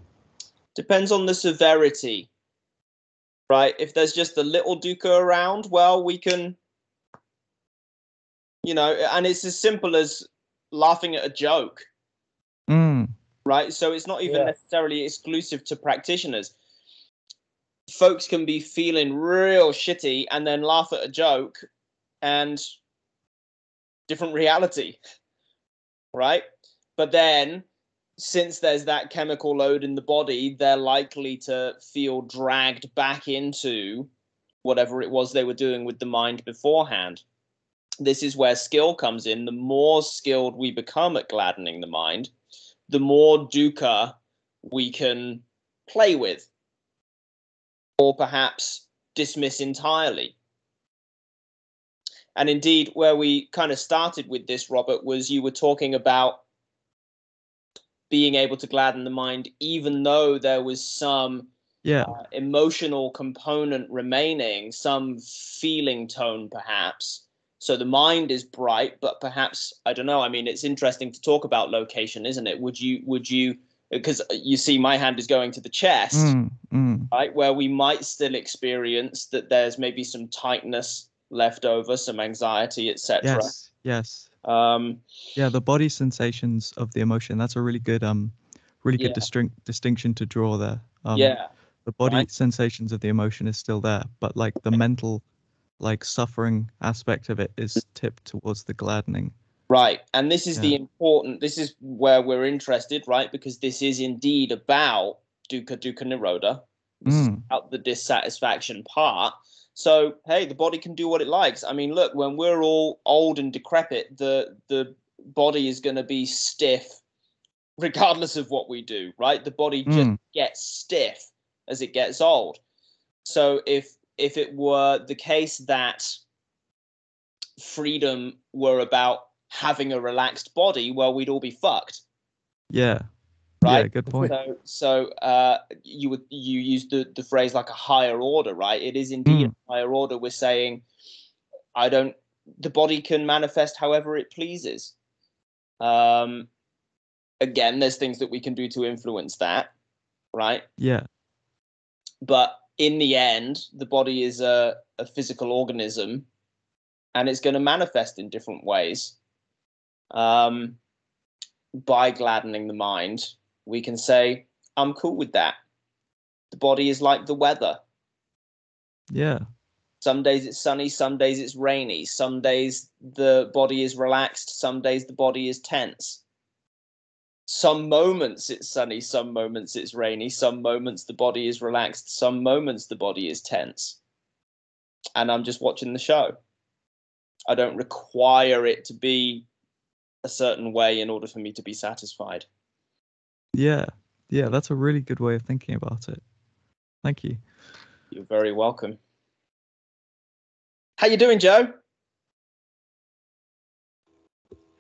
Depends on the severity, right? If there's just a little dukkha around, well, we can, and it's as simple as laughing at a joke, right? So it's not even necessarily exclusive to practitioners. Folks can be feeling real shitty and then laugh at a joke and different reality, right? But then, since there's that chemical load in the body, they're likely to feel dragged back into whatever it was they were doing with the mind beforehand. This is where skill comes in. The more skilled we become at gladdening the mind, the more dukkha we can play with, or perhaps dismiss entirely. And indeed, where we kind of started with this, Robert, was you were talking about being able to gladden the mind, even though there was some emotional component remaining, some feeling tone, perhaps. So the mind is bright, but perhaps, I don't know. I mean, it's interesting to talk about location, isn't it? Would you, because you see my hand is going to the chest, right? Where we might still experience that there's maybe some tightness left over, some anxiety, etc. Yes. The body sensations of the emotion. That's a really good distinction to draw there. The body sensations of the emotion is still there, but like the mental, like suffering aspect of it is tipped towards the gladdening. Right, and this is this is where we're interested, right? Because this is indeed about dukkha nirodha. This is about the dissatisfaction part. So, hey, the body can do what it likes. I mean, look, when we're all old and decrepit, the body is going to be stiff regardless of what we do, right? The body just gets stiff as it gets old. So if it were the case that freedom were about having a relaxed body, well, we'd all be fucked. Yeah. Right. Yeah, good point. So you use the phrase like a higher order, right? It is indeed a higher order. We're saying the body can manifest however it pleases. Again, there's things that we can do to influence that, right? Yeah. But in the end, the body is a physical organism, and it's going to manifest in different ways. By gladdening the mind, we can say, I'm cool with that. The body is like the weather. Yeah. Some days it's sunny, some days it's rainy. Some days the body is relaxed, some days the body is tense. Some moments it's sunny, some moments it's rainy. Some moments the body is relaxed, some moments the body is tense. And I'm just watching the show. I don't require it to be a certain way in order for me to be satisfied. Yeah, that's a really good way of thinking about it. Thank you. You're very welcome. How you doing, Joe?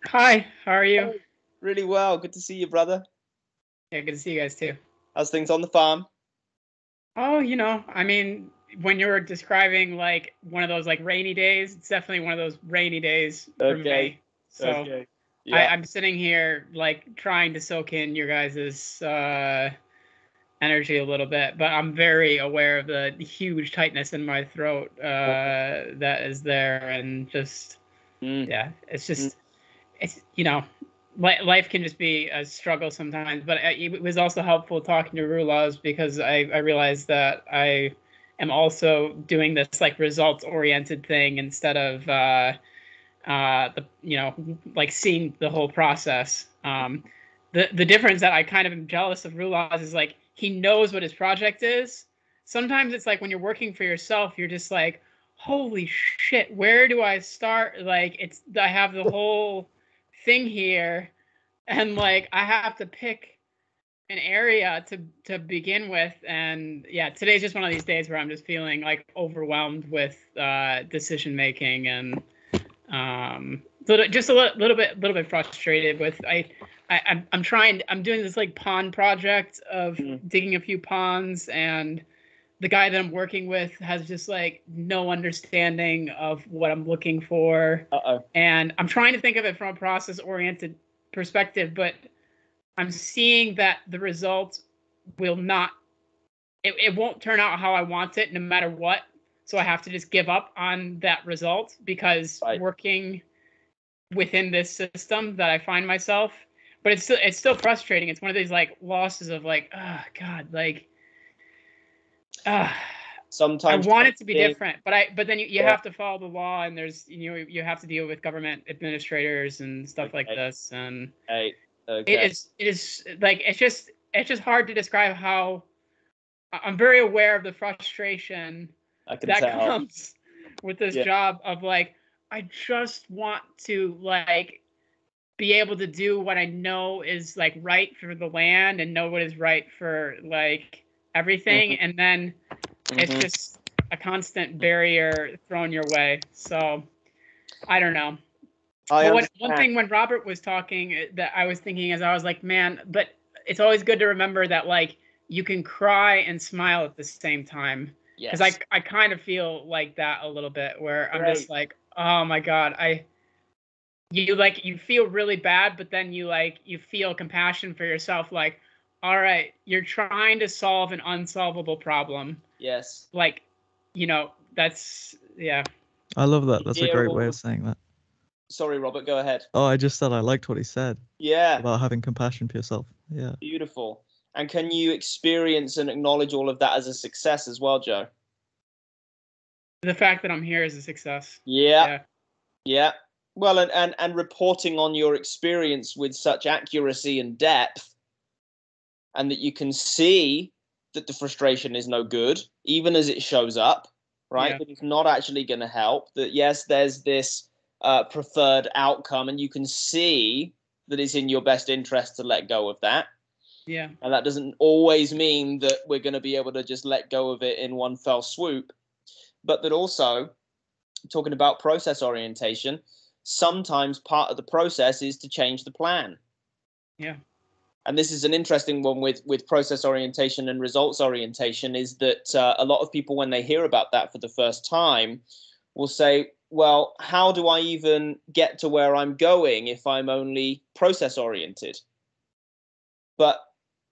Hi, how are you? Really well. Good to see you, brother. Yeah, good to see you guys too. How's things on the farm? Oh, I mean, when you were describing like one of those like rainy days, it's definitely one of those rainy days for me. So yeah. I'm sitting here like trying to soak in your guys' energy a little bit, but I'm very aware of the huge tightness in my throat that is there, and just it's just it's life can just be a struggle sometimes. But it was also helpful talking to Rulaz, because I realized that I am also doing this like results oriented thing instead of like seeing the whole process. The difference that I kind of am jealous of Rulaz is like he knows what his project is. Sometimes it's like when you're working for yourself, you're just like, holy shit, where do I start? Like I have the whole thing here, and like I have to pick an area to begin with. And yeah, today's just one of these days where I'm just feeling like overwhelmed with decision making, and just a little bit frustrated with I'm doing this like pond project of digging a few ponds, and the guy that I'm working with has just like no understanding of what I'm looking for. And I'm trying to think of it from a process oriented perspective, but I'm seeing that the result will not, it won't turn out how I want it no matter what. So I have to just give up on that result, because working within this system that I find myself, but it's still frustrating. It's one of these like losses of like, oh God, like, sometimes I want it to be different, but then you have to follow the law, and there's you have to deal with government administrators and stuff like this, and it is like it's just hard to describe how I'm very aware of the frustration that comes with this job of like, I just want to like be able to do what I know is like right for the land and know what is right for like everything, and then it's just a constant barrier thrown your way. So I don't know. One thing when Robert was talking that I was thinking is, I was like, man, but it's always good to remember that like you can cry and smile at the same time. Because I kind of feel like that a little bit, where I'm just like, oh my God, you feel really bad, but then you feel compassion for yourself, like, all right, you're trying to solve an unsolvable problem. Yes. Like, that's, yeah. I love that. That's a great way of saying that. Sorry, Robert, go ahead. Oh, I just said I liked what he said. Yeah. About having compassion for yourself. Yeah. Beautiful. And can you experience and acknowledge all of that as a success as well, Joe? The fact that I'm here is a success. Yeah. Well, and reporting on your experience with such accuracy and depth, and that you can see that the frustration is no good, even as it shows up, right? Yeah. That it's not actually going to help. That yes, there's this preferred outcome, and you can see that it's in your best interest to let go of that. Yeah. And that doesn't always mean that we're going to be able to just let go of it in one fell swoop. But that also, talking about process orientation, sometimes part of the process is to change the plan. Yeah. And this is an interesting one with process orientation and results orientation, is that a lot of people, when they hear about that for the first time, will say, well, how do I even get to where I'm going if I'm only process oriented? But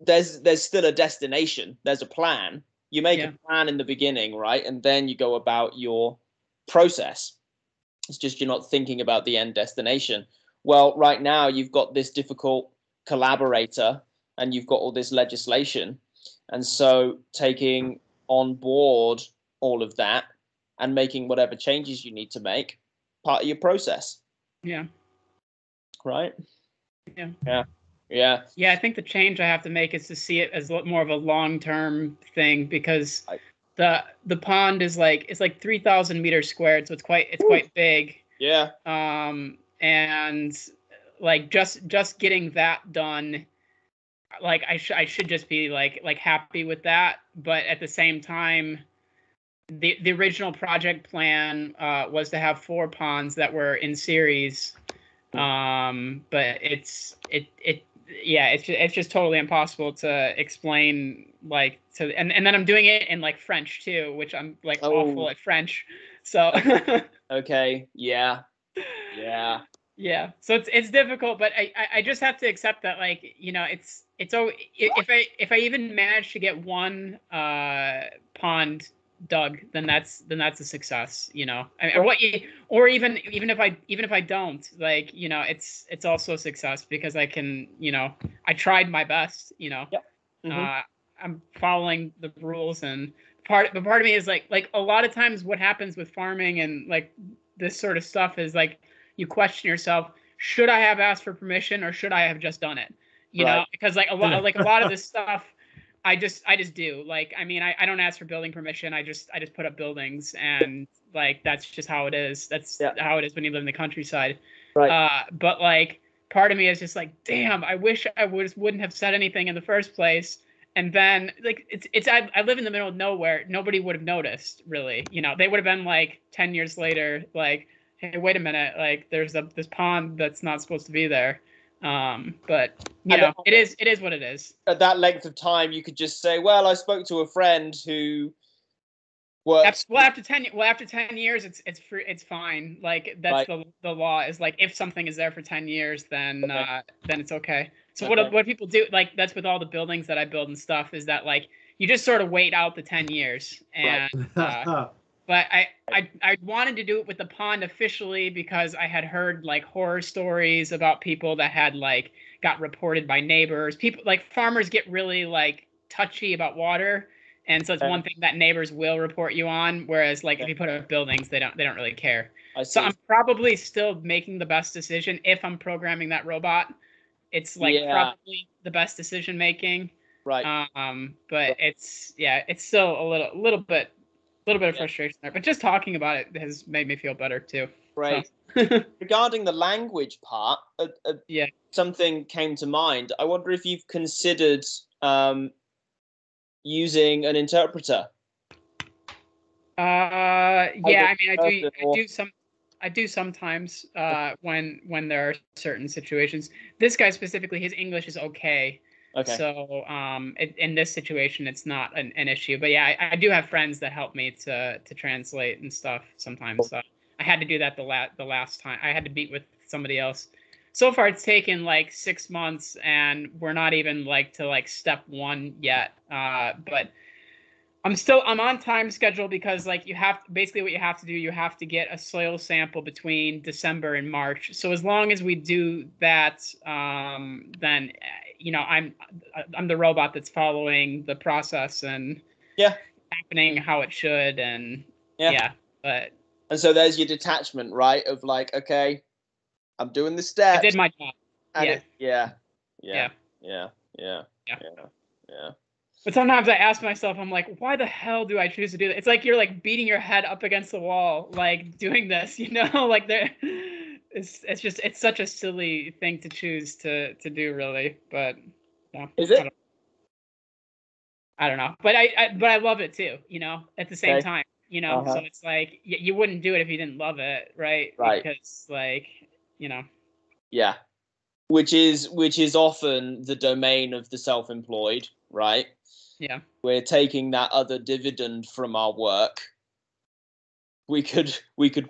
there's still a destination. There's a plan. You make a plan in the beginning, right? And then you go about your process. It's just you're not thinking about the end destination. Well, right now you've got this difficult collaborator and you've got all this legislation. And so taking on board all of that and making whatever changes you need to make part of your process. Yeah. Right? Yeah. Yeah. Yeah. Yeah, I think the change I have to make is to see it as more of a long-term thing, because the pond is like, it's like 3,000 meters squared, so it's quite big. Yeah. And like just getting that done, like I should just be like happy with that. But at the same time, the original project plan was to have 4 ponds that were in series. But it's just totally impossible to explain, like, and then I'm doing it in like French too, which I'm like awful at French. So okay. Yeah. Yeah. So it's difficult, but I just have to accept that, like, it's if I even manage to get one pond dug, then that's a success, or even if I don't, like, it's also a success, because I can, I tried my best, I'm following the rules, and part of me is like a lot of times what happens with farming and like this sort of stuff is like you question yourself, should I have asked for permission or should I have just done it? You know, because like a lot of this stuff I just do. Like, I mean, I don't ask for building permission. I just put up buildings, and like that's just how it is. That's how it is when you live in the countryside. Right. But like part of me is just like, damn, I wish I wouldn't have said anything in the first place. And then like I live in the middle of nowhere. Nobody would have noticed, really. You know, they would have been like 10 years later, like, hey, wait a minute, like there's this pond that's not supposed to be there. But you know, it is what it is. At that length of time, you could just say, well, I spoke to a friend who works. After 10 years, it's fine. Like that's right. The law is like, if something is there for 10 years, then it's okay. So what people do, like that's with all the buildings that I build and stuff, is that like you just sort of wait out the 10 years. And right. But I wanted to do it with the pond officially because I had heard like horror stories about people that had like got reported by neighbors. People like farmers get really like touchy about water. And so it's one thing that neighbors will report you on, whereas like if you put up buildings, they don't really care. So I'm probably still making the best decision if I'm programming that robot. It's like probably the best decision making. Right. But it's still a little bit of frustration there. But just talking about it has made me feel better too. Right. So. Regarding the language part, something came to mind. I wonder if you've considered using an interpreter. I mean, I do sometimes when there are certain situations. This guy specifically, his English is okay. Okay. So in this situation, it's not an issue. But yeah, I do have friends that help me to translate and stuff sometimes. So I had to do that the last time. I had to meet with somebody else. So far, it's taken like 6 months, and we're not even like to like step 1 yet. But I'm on time schedule because like you have basically what you have to do. You have to get a soil sample between December and March. So as long as we do that, then you know I'm the robot that's following the process and happening how it should, and but and so there's your detachment, right? Of like, okay, I'm doing the steps. I did my job. Yeah. But sometimes I ask myself, I'm like, why the hell do I choose to do that? It's like you're like beating your head up against the wall, like doing this, you know, like it's such a silly thing to choose to do, really. But is it? I don't know. But I love it too, you know, at the same time, you know. So it's like you wouldn't do it if you didn't love it, right? Because like, you know. Yeah. Which is often the domain of the self-employed, right? Yeah. We're taking that other dividend from our work. We could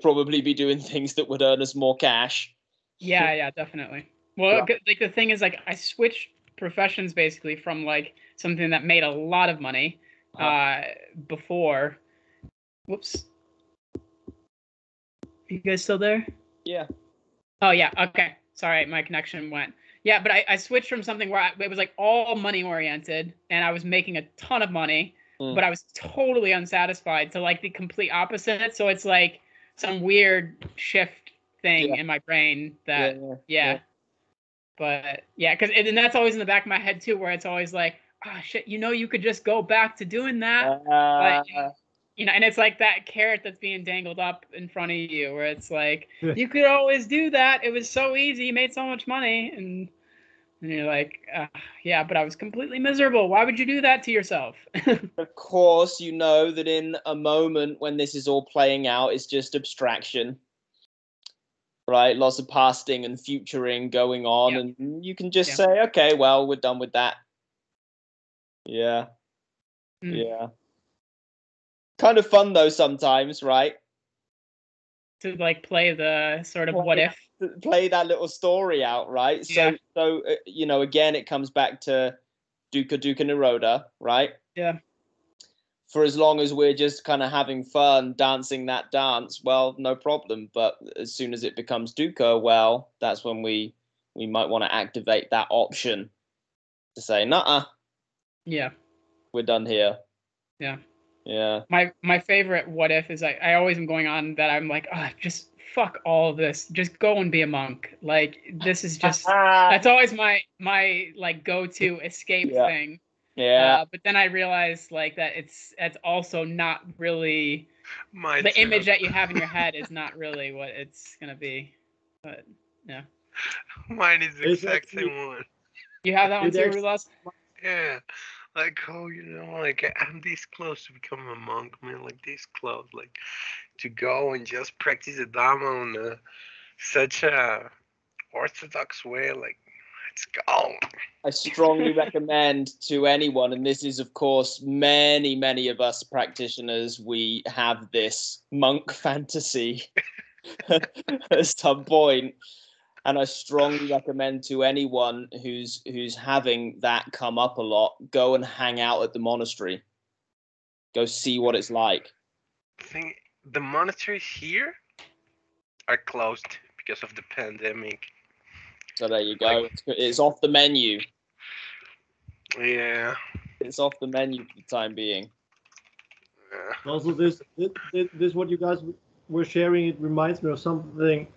probably be doing things that would earn us more cash. Yeah, definitely. Well, like the thing is, like, I switched professions basically from like something that made a lot of money before. Whoops. Are you guys still there? Yeah. Oh yeah. Okay. Sorry, my connection went. Yeah, but I switched from something where it was like all money oriented, and I was making a ton of money, but I was totally unsatisfied, to like the complete opposite. So it's like some weird shift thing in my brain that But yeah, and that's always in the back of my head too, where it's always like, oh shit, you know, you could just go back to doing that. But, you know, and it's like that carrot that's being dangled up in front of you, where it's like, you could always do that. It was so easy. You made so much money. And you're like, yeah, but I was completely miserable. Why would you do that to yourself? Of course, you know that in a moment when this is all playing out, it's just abstraction, right? Lots of pasting and futuring going on. And you can just say, okay, well, we're done with that. Yeah. Yeah. Kind of fun though sometimes, right? To like play the sort of what if, play that little story out, right? So you know, again, it comes back to Dukkha Nirodha, right? Yeah. For as long as we're just kind of having fun dancing that dance, well, no problem. But as soon as it becomes dukkha, well, that's when we might want to activate that option to say, nuh-uh. Yeah. We're done here. Yeah. Yeah. My favorite what if is I always am going on that I'm like, just fuck all of this. Just go and be a monk. Like this is just that's always my like go-to escape thing. Yeah. But then I realized like that that's also not really the image that you have in your head is not really what it's gonna be. But yeah. Mine is the exact same one. You have that one too, Rulas? Yeah. Like, oh, like I'm this close to becoming a monk, man. Like this close, like to go and just practice the Dhamma in such a orthodox way. Like, let's go. I strongly recommend to anyone, and this is, of course, many of us practitioners, we have this monk fantasy at some point. And I strongly recommend to anyone who's having that come up a lot, go and hang out at the monastery. Go see what it's like. The monasteries here are closed because of the pandemic. So there you go. It's off the menu. Yeah. It's off the menu for the time being. Yeah. Also, this what you guys were sharing, it reminds me of something.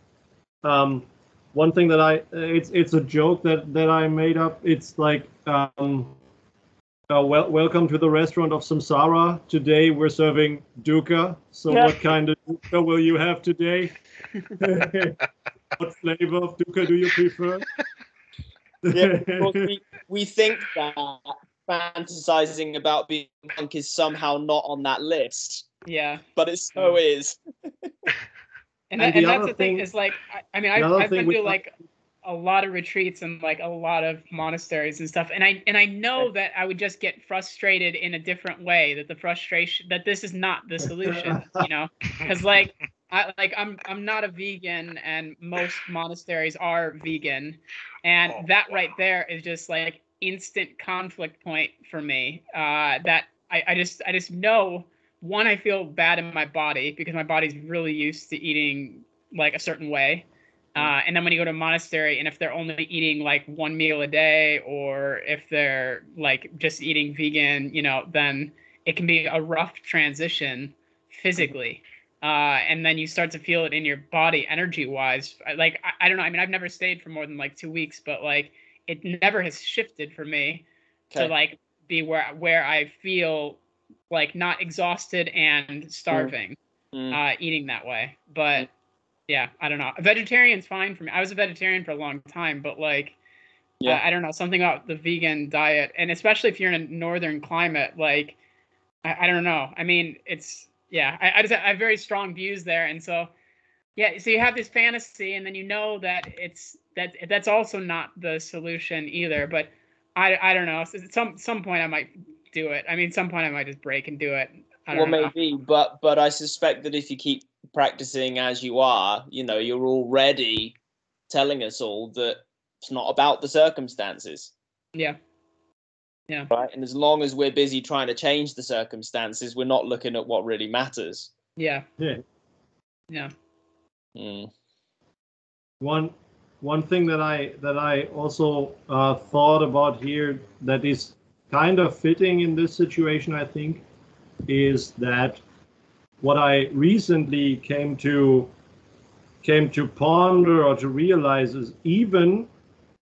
One thing that it's a joke that I made up. It's like, welcome to the restaurant of samsara. Today we're serving dukkha. So what kind of dukkha will you have today? What flavor of dukkha do you prefer? Yeah, we think that fantasizing about being a monk is somehow not on that list. Yeah. But it so is. And that's the thing is, like, I mean, I've been to like a lot of retreats and like a lot of monasteries and stuff, and I know that I would just get frustrated in a different way. That this is not the solution, because I'm not a vegan, and most monasteries are vegan, and that right there is just like instant conflict point for me. That I just know. One, I feel bad in my body because my body's really used to eating like a certain way. And then when you go to a monastery and if they're only eating like one meal a day, or if they're like just eating vegan, then it can be a rough transition physically. And then you start to feel it in your body energy wise. Like, I don't know. I mean, I've never stayed for more than like 2 weeks, but like it never has shifted for me to like be where I feel like not exhausted and starving, eating that way. But yeah, I don't know. A vegetarian's fine for me. I was a vegetarian for a long time, but like, I don't know, something about the vegan diet, and especially if you're in a northern climate, like, I don't know. I mean, it's, I have very strong views there. And so, so you have this fantasy, and then that's also not the solution either. But I don't know. At some point I might do it. I mean, some point I might just break and do it. I don't know. Maybe, but I suspect that if you keep practicing as you are, you're already telling us all that it's not about the circumstances. Yeah. Right. And as long as we're busy trying to change the circumstances, we're not looking at what really matters. Yeah. One thing that I also thought about here that is kind of fitting in this situation, I think, is that what I recently came to ponder or to realize is even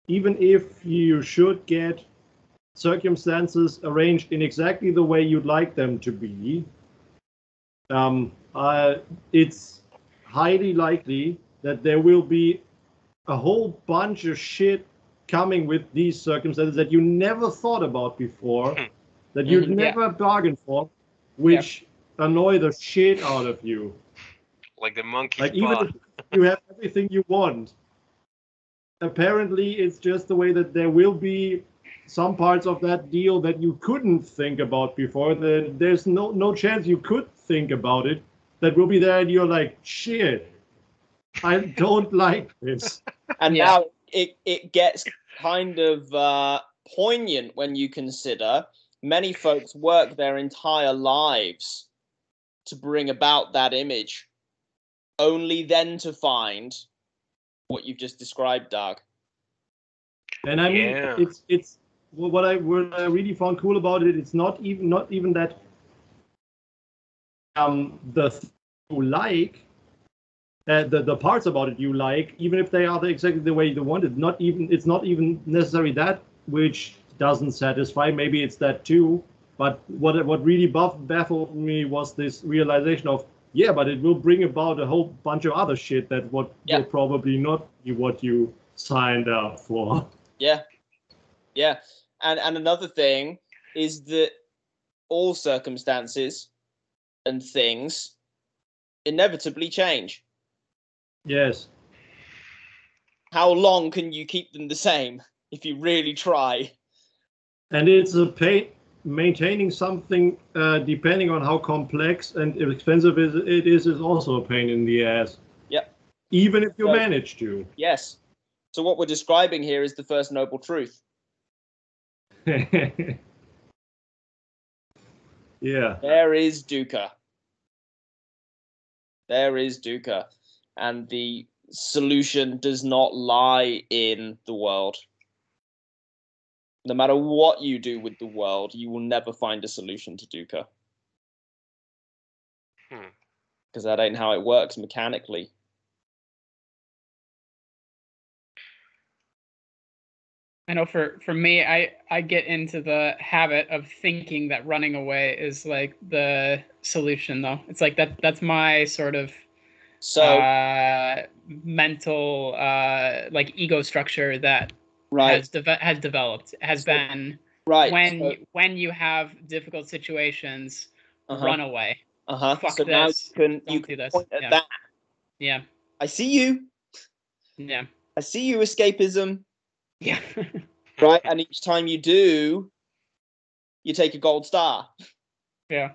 if you should get circumstances arranged in exactly the way you'd like them to be, it's highly likely that there will be a whole bunch of shit coming with these circumstances that you never thought about before, that you'd never bargained for, which annoy the shit out of you. Like the monkey Like, even if you have everything you want, apparently it's just the way that there will be some parts of that deal that you couldn't think about before. There's no chance you could think about it. That will be there, and you're like, shit, I don't like this. And now it gets kind of poignant when you consider many folks work their entire lives to bring about that image, only then to find what you've just described, Doug. And I mean, it's what I really found cool about it. It's not even that the thing you like, the parts about it you like, even if they are exactly the way you want it. It's not even necessarily that which doesn't satisfy. Maybe it's that too. But what really baffled me was this realization of, but it will bring about a whole bunch of other shit that will probably not be what you signed up for. Yeah. And another thing is that all circumstances and things inevitably change. Yes. How long can you keep them the same if you really try? And it's a pain. Maintaining something, depending on how complex and expensive it is also a pain in the ass. Yep. Even if you manage to. Yes. So what we're describing here is the first noble truth. Yeah. There is dukkha. There is dukkha. And the solution does not lie in the world. No matter what you do with the world, you will never find a solution to dukkha. Because that ain't how it works mechanically. I know for me, I get into the habit of thinking that running away is like the solution, though. It's like that's my sort of mental like ego structure that has developed, has been when you have difficult situations, run away. Fuck so this. Now you can point at that. Yeah. I see you. Yeah. I see you, escapism. Yeah. Right, and each time you do, you take a gold star. Yeah.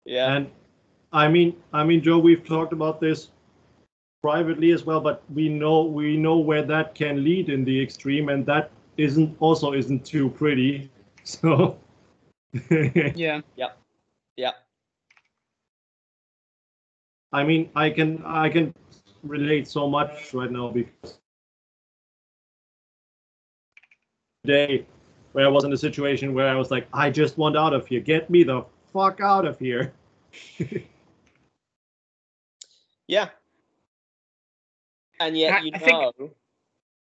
Yeah. And I mean, Joe, we've talked about this privately as well, but we know where that can lead in the extreme, and that isn't too pretty. So. Yeah. Yep. I mean, I can relate so much right now because day where I was in a situation where I was like, I just want out of here. Get me the fuck out of here. Yeah. And yet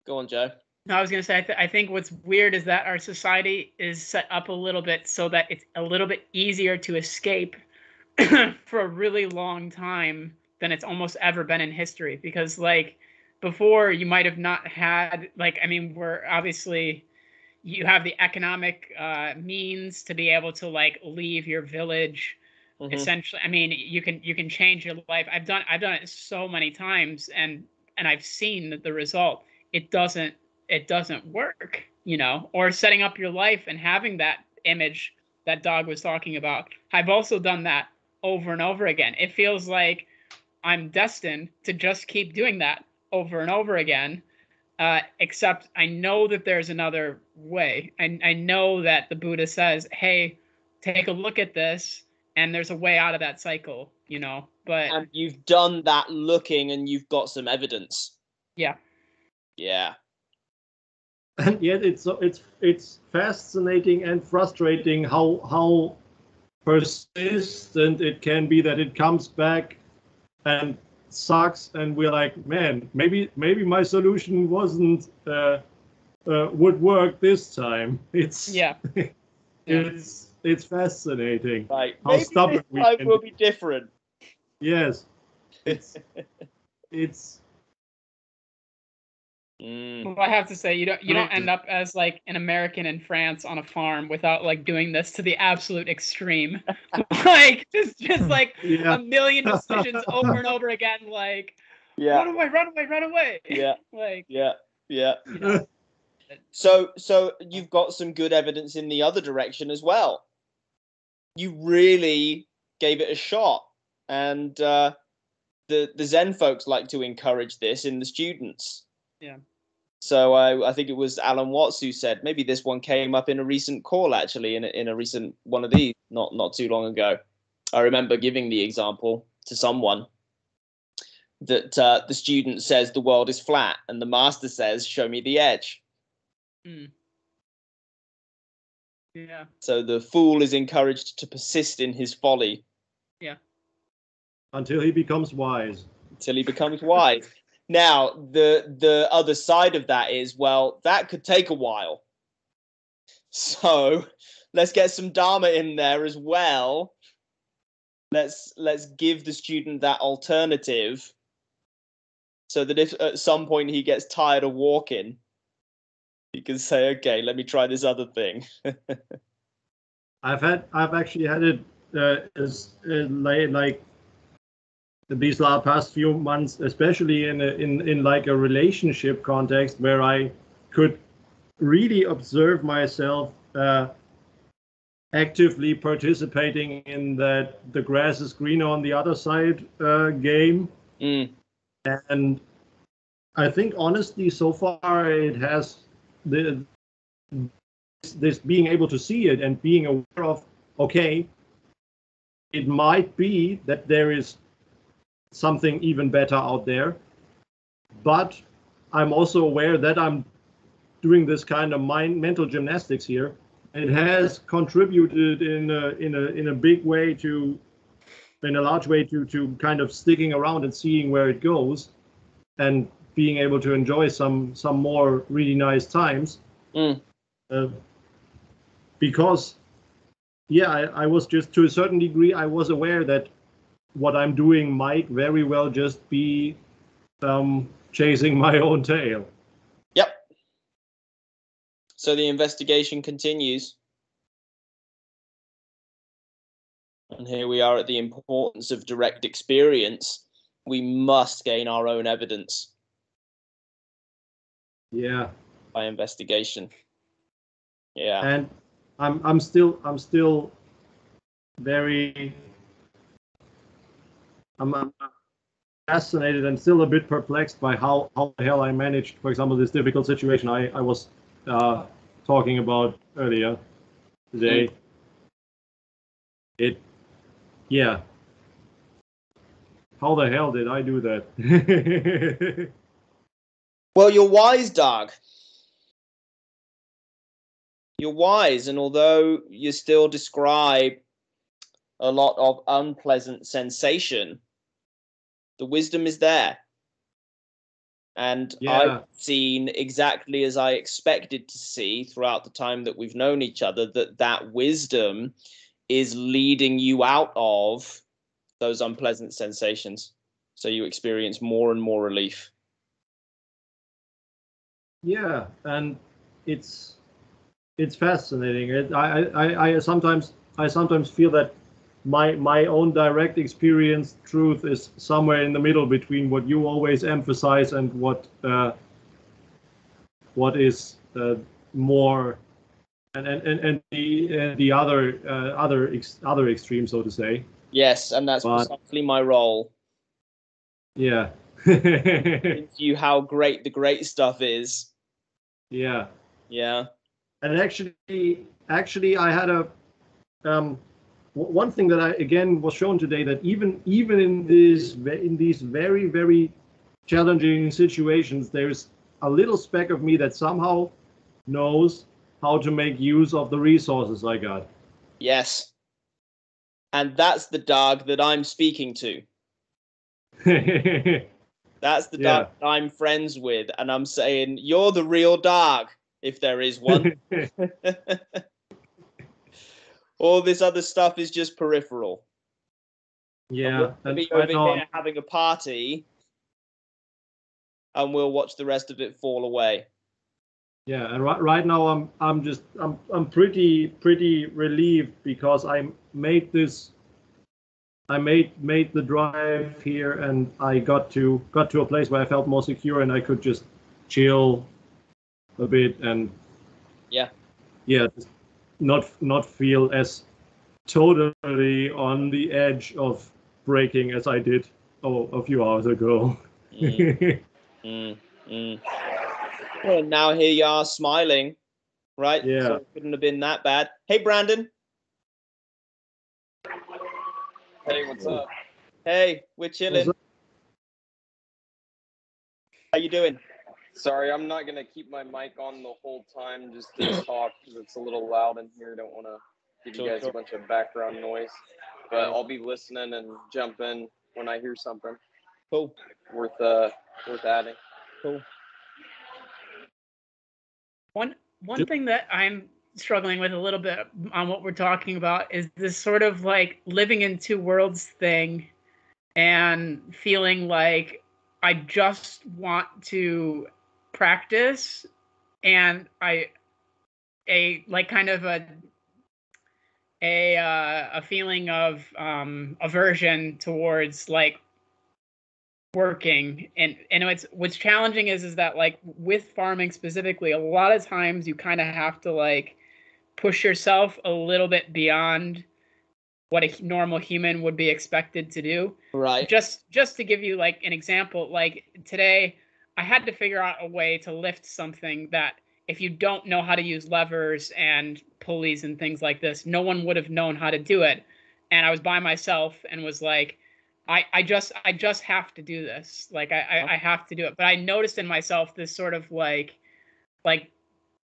go on, Joe. No, I was going to say, I think what's weird is that our society is set up a little bit so that it's a little bit easier to escape for a really long time than it's almost ever been in history. Because, like, before you might have not had, like, I mean, we're obviously, you have the economic means to be able to, like, leave your village. Essentially, I mean, you can change your life. I've done it so many times, and I've seen the result. It doesn't work, you know. Or setting up your life and having that image that Dog was talking about. I've also done that over and over again. It feels like I'm destined to just keep doing that over and over again. Except I know that there's another way. I know that the Buddha says, hey, take a look at this, and there's a way out of that cycle, you know. But and you've done that looking, and you've got some evidence. Yeah. And yet it's fascinating and frustrating how persistent it can be, that it comes back and sucks, and we're like, man, maybe my solution wasn't would work this time. It's it's fascinating. Right. How maybe stubborn this life will be different. Yes. It's Well, I have to say, you don't end up as like an American in France on a farm without like doing this to the absolute extreme. Like just like a million decisions over and over again. Like run away. Yeah. Like yeah. You know. So you've got some good evidence in the other direction as well. You really gave it a shot, and the Zen folks like to encourage this in the students. Yeah. So I think it was Alan Watts who said, maybe this one came up in a recent call, actually, in a recent one of these, not too long ago. I remember giving the example to someone that the student says the world is flat, and the master says, show me the edge. Yeah. So the fool is encouraged to persist in his folly. Yeah. Until he becomes wise. Now, the other side of that is, well, that could take a while. So let's get some Dhamma in there as well. Let's give the student that alternative so that if at some point he gets tired of walking, he can say, okay, let me try this other thing. I've actually had it like these past few months, especially in like a relationship context, where I could really observe myself actively participating in that the grass is greener on the other side game. And I think honestly, so far it has this being able to see it and being aware of, okay, it might be that there is something even better out there, but I'm also aware that I'm doing this kind of mental gymnastics here. It has contributed in a big way in a large way to kind of sticking around and seeing where it goes, and being able to enjoy some more really nice times. Because I was just, to a certain degree, I was aware that what I'm doing might very well just be chasing my own tail. Yep. So the investigation continues. And here we are at the importance of direct experience. We must gain our own evidence. Yeah. By investigation. Yeah. And I'm still very I'm fascinated and still a bit perplexed by how the hell I managed, for example, this difficult situation I was talking about earlier today. How the hell did I do that? Well, you're wise, Doug. You're wise, and although you still describe a lot of unpleasant sensation, the wisdom is there. And I've seen exactly as I expected to see throughout the time that we've known each other, that wisdom is leading you out of those unpleasant sensations. So you experience more and more relief. Yeah, and it's fascinating. I sometimes feel that my own direct experience truth is somewhere in the middle between what you always emphasize and what is more and the other extreme, so to say. Yes, and that's precisely my role. Yeah. You how great the great stuff is. Yeah. Yeah. And actually, I had a one thing that I again was shown today, that even in these very, very challenging situations, there's a little speck of me that somehow knows how to make use of the resources I got. Yes. And that's the dog that I'm speaking to. That's the dog that I'm friends with, and I'm saying, you're the real dog, if there is one. All this other stuff is just peripheral. Yeah. And we'll be over here having a party, and we'll watch the rest of it fall away. Yeah, and right now I'm pretty relieved, because I made the drive here, and I got to a place where I felt more secure, and I could just chill a bit and just not feel as totally on the edge of breaking as I did a few hours ago. Well, now here you are smiling, right? Yeah. So it couldn't have been that bad. Hey, Brandon. Hey, what's up? Hey, we're chilling. How you doing? Sorry, I'm not going to keep my mic on the whole time just to talk, because it's a little loud in here. Don't want to give you guys a bunch of background noise. But I'll be listening and jump in when I hear something. Cool. Worth adding. Cool. One thing that I'm struggling with a little bit on what we're talking about is this sort of like living in two worlds thing, and feeling like I just want to practice, and a feeling of aversion towards like working. And what's challenging is that like with farming specifically, a lot of times you kind of have to like push yourself a little bit beyond what a normal human would be expected to do. Right. Just to give you like an example, like today I had to figure out a way to lift something that if you don't know how to use levers and pulleys and things like this, no one would have known how to do it. And I was by myself and was like, I just have to do this. Like I have to do it. But I noticed in myself this sort of like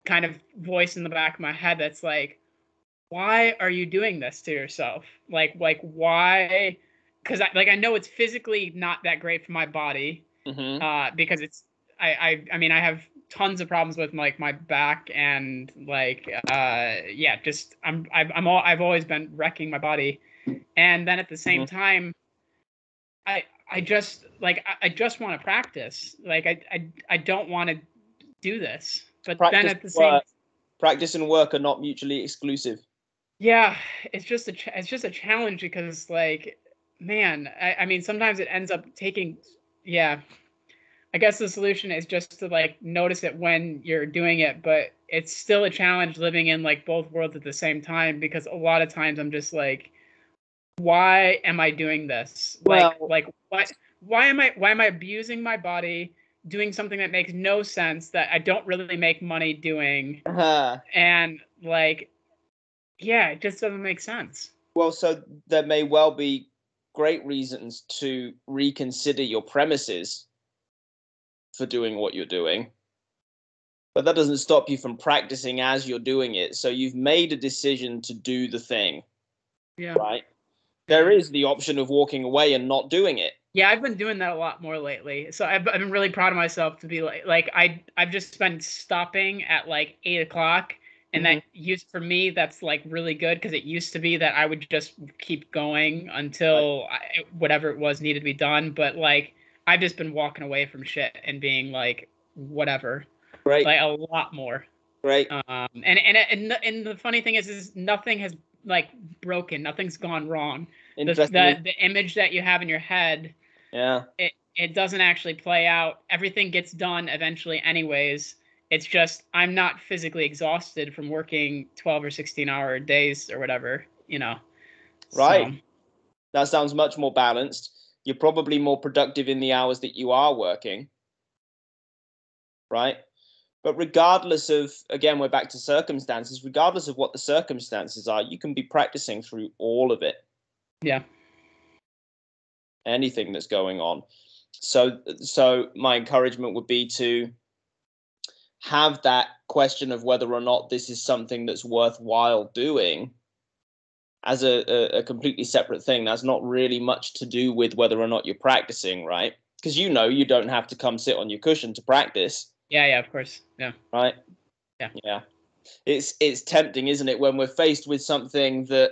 kind of voice in the back of my head that's like, why are you doing this to yourself? Like why? Because I know it's physically not that great for my body. Mm-hmm. Because it's I mean I have tons of problems with like my back and like just I've always been wrecking my body, and then at the same time I just want to practice. Like I don't want to do this, but then at the same practice and work are not mutually exclusive. Yeah, it's just a challenge because like, man, I mean sometimes it ends up taking, I guess the solution is just to like notice it when you're doing it, but it's still a challenge living in like both worlds at the same time, because a lot of times I'm just like, why am I doing this? Why am I abusing my body, doing something that makes no sense, that I don't really make money doing, and like, it just doesn't make sense. Well, so there may well be great reasons to reconsider your premises for doing what you're doing, but that doesn't stop you from practicing as you're doing it. So you've made a decision to do the thing. Yeah. Right. There is the option of walking away and not doing it. Yeah, I've been doing that a lot more lately. So I've been really proud of myself to be like I've just been stopping at like 8 o'clock. And that for me, that's like really good, because it used to be that I would just keep going until whatever it was needed to be done. But like, I've just been walking away from shit and being like, whatever. Great. Like a lot more. Great. And the funny thing is nothing has like broken. Nothing's gone wrong. The image that you have in your head, it doesn't actually play out. Everything gets done eventually anyways. It's just I'm not physically exhausted from working 12 or 16-hour days or whatever, Right. So. That sounds much more balanced. You're probably more productive in the hours that you are working. Right. But regardless of, again, we're back to circumstances, regardless of what the circumstances are, you can be practicing through all of it. Yeah. Anything that's going on. So my encouragement would be to have that question of whether or not this is something that's worthwhile doing as a completely separate thing. That's not really much to do with whether or not you're practicing, right? Because you don't have to come sit on your cushion to practice. Yeah, of course. Yeah. Right? Yeah. It's tempting, isn't it, when we're faced with something that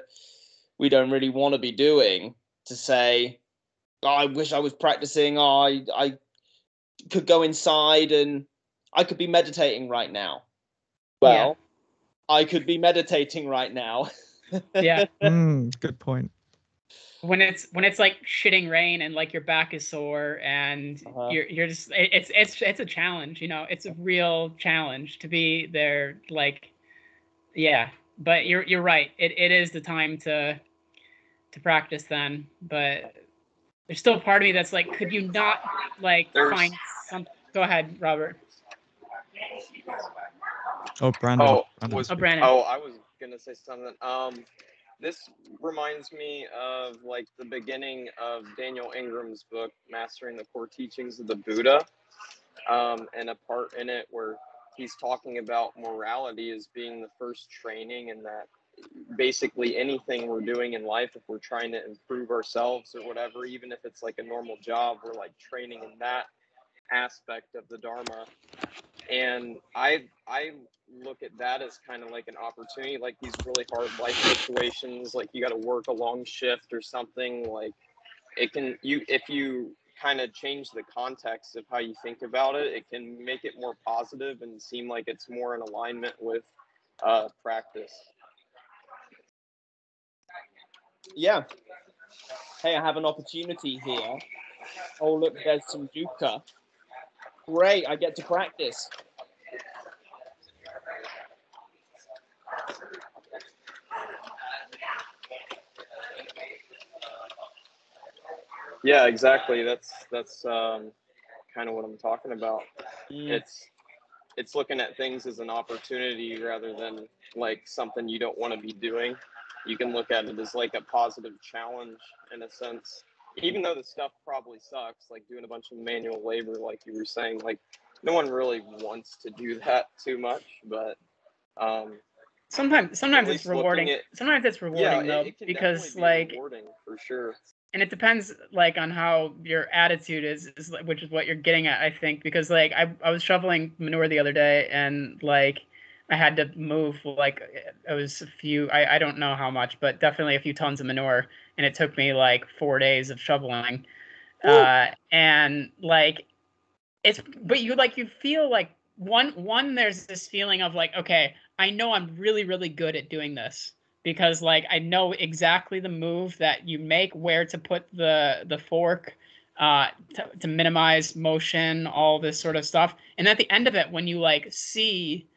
we don't really want to be doing, to say, I wish I was practicing, I could go inside and I could be meditating right now. Well, I could be meditating right now. Yeah. Good point. When it's like shitting rain and like your back is sore and you're just it's a challenge, it's a real challenge to be there, like, but you're right. It is the time to practice then, but there's still a part of me that's like, could you not like find something? Go ahead, Robert. Oh, Brandon. Brandon. I was gonna say something. This reminds me of like the beginning of Daniel Ingram's book, Mastering the Core Teachings of the Buddha, and a part in it where he's talking about morality as being the first training, and that basically anything we're doing in life, if we're trying to improve ourselves or whatever, even if it's like a normal job, we're like training in that aspect of the Dharma. And I look at that as kind of like an opportunity, like these really hard life situations, like you got to work a long shift or something, like if you kind of change the context of how you think about it. It can make it more positive and seem like it's more in alignment with practice. Yeah. Hey, I have an opportunity here. Oh, look, there's some dukkha. Great, I get to practice. Yeah, exactly. That's kind of what I'm talking about. It's looking at things as an opportunity rather than like something you don't want to be doing. You can look at it as like a positive challenge in a sense, even though the stuff probably sucks, like doing a bunch of manual labor, like you were saying. Like no one really wants to do that too much, but sometimes it's rewarding. Sometimes it's rewarding though, it can because be like rewarding for sure. And it depends like on how your attitude is, which is what you're getting at, I think, because like I was shoveling manure the other day, and like I had to move like it was a few, I don't know how much, but definitely a few tons of manure, and it took me like 4 days of shoveling. And like but you feel like one there's this feeling of like, okay, I know I'm really, really good at doing this, because like I know exactly the move that you make, where to put the fork, to minimize motion, all this sort of stuff. And at the end of it, when you like see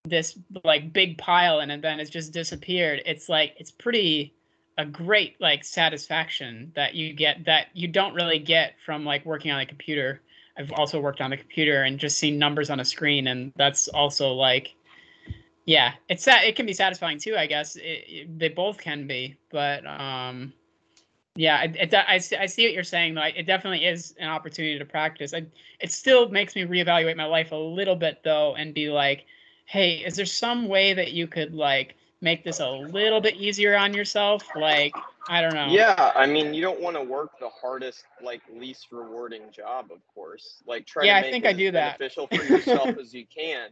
this like big pile and then it's just disappeared, it's like it's pretty a great like satisfaction that you get, that you don't really get from like working on a computer. I've also worked on the computer and just seen numbers on a screen, and that's also like, yeah, it can be satisfying too, I guess. They both can be, but yeah, I see what you're saying though. It definitely is an opportunity to practice. It still makes me reevaluate my life a little bit though, and be like, hey, is there some way that you could like make this a little bit easier on yourself? Like, I don't know. Yeah, I mean, you don't want to work the hardest, like least rewarding job, of course. Like try to make it as beneficial for yourself as you can.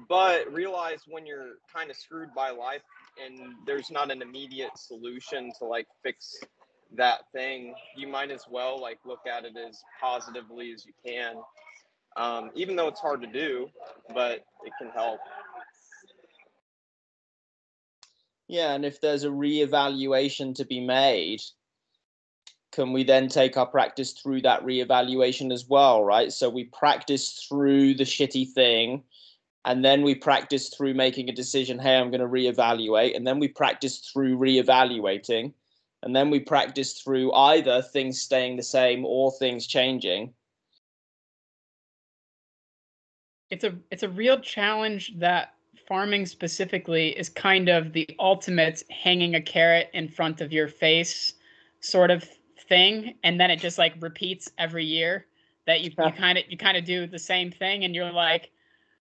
But realize when you're kind of screwed by life and there's not an immediate solution to like fix that thing, you might as well like look at it as positively as you can. Even though it's hard to do, but it can help. Yeah, and if there's a reevaluation to be made, can we then take our practice through that reevaluation as well, right? So we practice through the shitty thing, and then we practice through making a decision, hey, I'm going to reevaluate, and then we practice through reevaluating, and then we practice through either things staying the same or things changing. It's a real challenge that farming specifically is kind of the ultimate hanging a carrot in front of your face sort of thing, and then it just like repeats every year, that you kind of do the same thing, and you're like,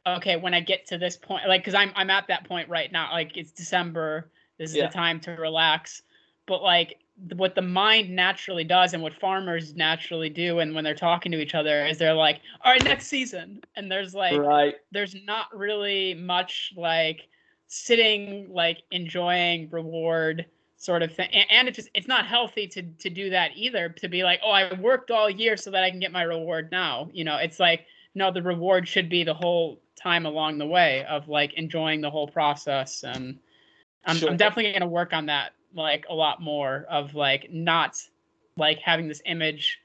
okay, when I get to this point, like, because I'm at that point right now, like it's December, this is the time to relax, but like what the mind naturally does and what farmers naturally do, and when they're talking to each other, is they're like, all right, next season, and there's like there's not really much like sitting like enjoying reward sort of thing, and it's not healthy to do that either, to be like, oh, I worked all year so that I can get my reward now, it's like, no, the reward should be the whole time along the way of like enjoying the whole process. And I'm definitely going to work on that like a lot more, of like not like having this image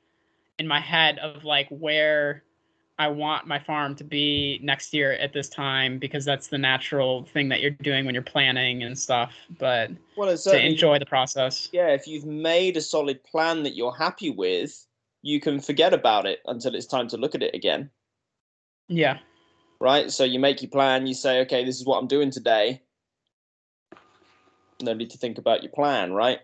in my head of like where I want my farm to be next year at this time, because that's the natural thing that you're doing when you're planning and stuff. But to enjoy the process. Yeah, if you've made a solid plan that you're happy with, you can forget about it until it's time to look at it again. Yeah. Right? So you make your plan, you say, okay, this is what I'm doing today. No need to think about your plan, right?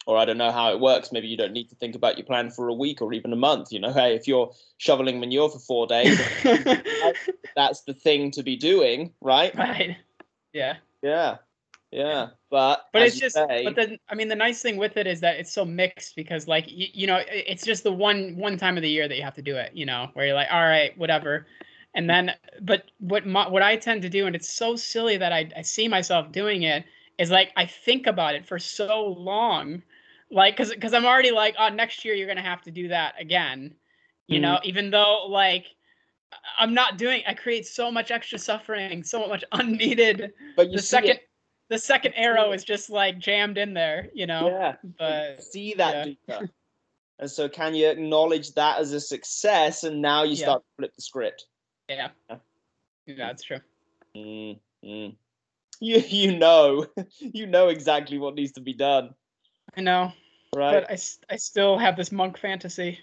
Or I don't know how it works. Maybe you don't need to think about your plan for a week or even a month. Hey, if you're shoveling manure for 4 days, that's the thing to be doing, right? Right. Yeah. Yeah. Yeah. But it's just, but then, I mean, the nice thing with it is that it's so mixed, because like, it's just the one time of the year that you have to do it, where you're like, all right, whatever. And then, but what I tend to do, and it's so silly that I see myself doing it, is like, I think about it for so long like, because I'm already like, oh, next year you're gonna have to do that again, you know, even though like I'm not doing, I create so much extra suffering, so much unneeded. But you the second arrow is just like jammed in there, you know. Yeah. But see that deeper. And so can you acknowledge that as a success, and now you start to flip the script? Yeah. That's true. You know exactly what needs to be done. I know. Right. But I still have this monk fantasy.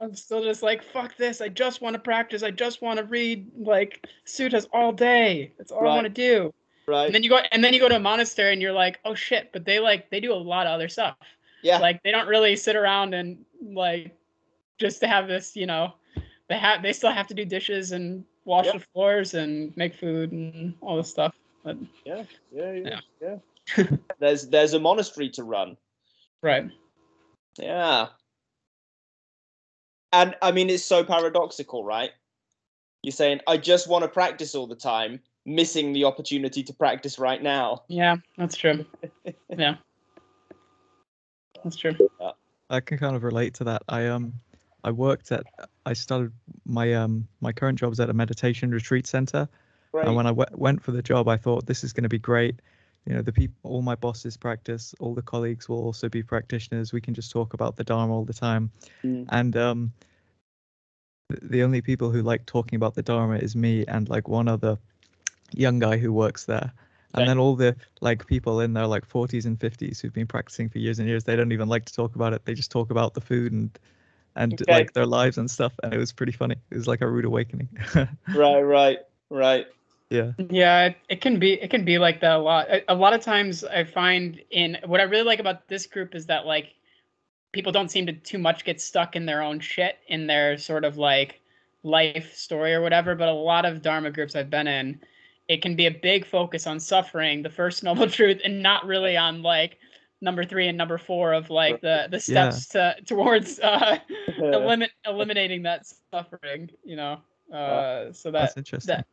I'm still just like, fuck this. I just want to practice. I just want to read like suttas all day. That's all I want to do. Right. And then you go to a monastery and you're like, oh shit, but they do a lot of other stuff. Yeah. Like they don't really sit around and like just to have this, you know, they still have to do dishes and wash the floors and make food and all this stuff. But yeah. There's a monastery to run. Right. Yeah. And I mean, it's so paradoxical, right? You're saying, I just want to practice all the time, missing the opportunity to practice right now. Yeah, that's true. Yeah. That's true. I can kind of relate to that. I started my current job's at a meditation retreat center. Right. And when I went for the job, I thought this is going to be great. You know, the people, all my bosses practice, all the colleagues will also be practitioners. We can just talk about the Dharma all the time. And the only people who like talking about the Dharma is me and like one other young guy who works there. And then all the like people in their like 40s and 50s who've been practicing for years and years, they don't even like to talk about it. They just talk about the food and like their lives and stuff. And it was pretty funny. It was like a rude awakening. Right. Yeah, it can be like that a lot. A lot of times I find in what I really like about this group is that like people don't seem to too much get stuck in their own shit, in their sort of like life story or whatever. But a lot of Dharma groups I've been in, it can be a big focus on suffering, the first noble truth, and not really on like number 3 and number 4 of like the steps towards eliminating that suffering, you know. So that's interesting.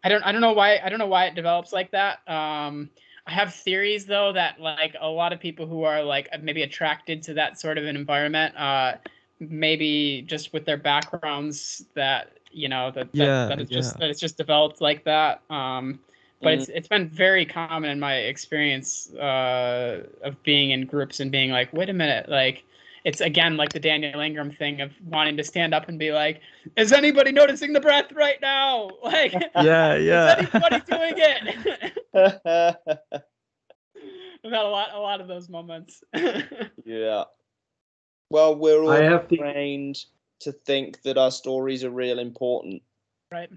I don't know why it develops like that. I have theories though that like a lot of people who are like maybe attracted to that sort of an environment, maybe just with their backgrounds, that you know that it's just developed like that. But it's been very common in my experience of being in groups and being like, wait a minute, like it's again like the Daniel Ingram thing of wanting to stand up and be like, is anybody noticing the breath right now? Like, is anybody doing it? I've had a lot of those moments. Yeah. Well, we're all trained to think that our stories are real important. Right.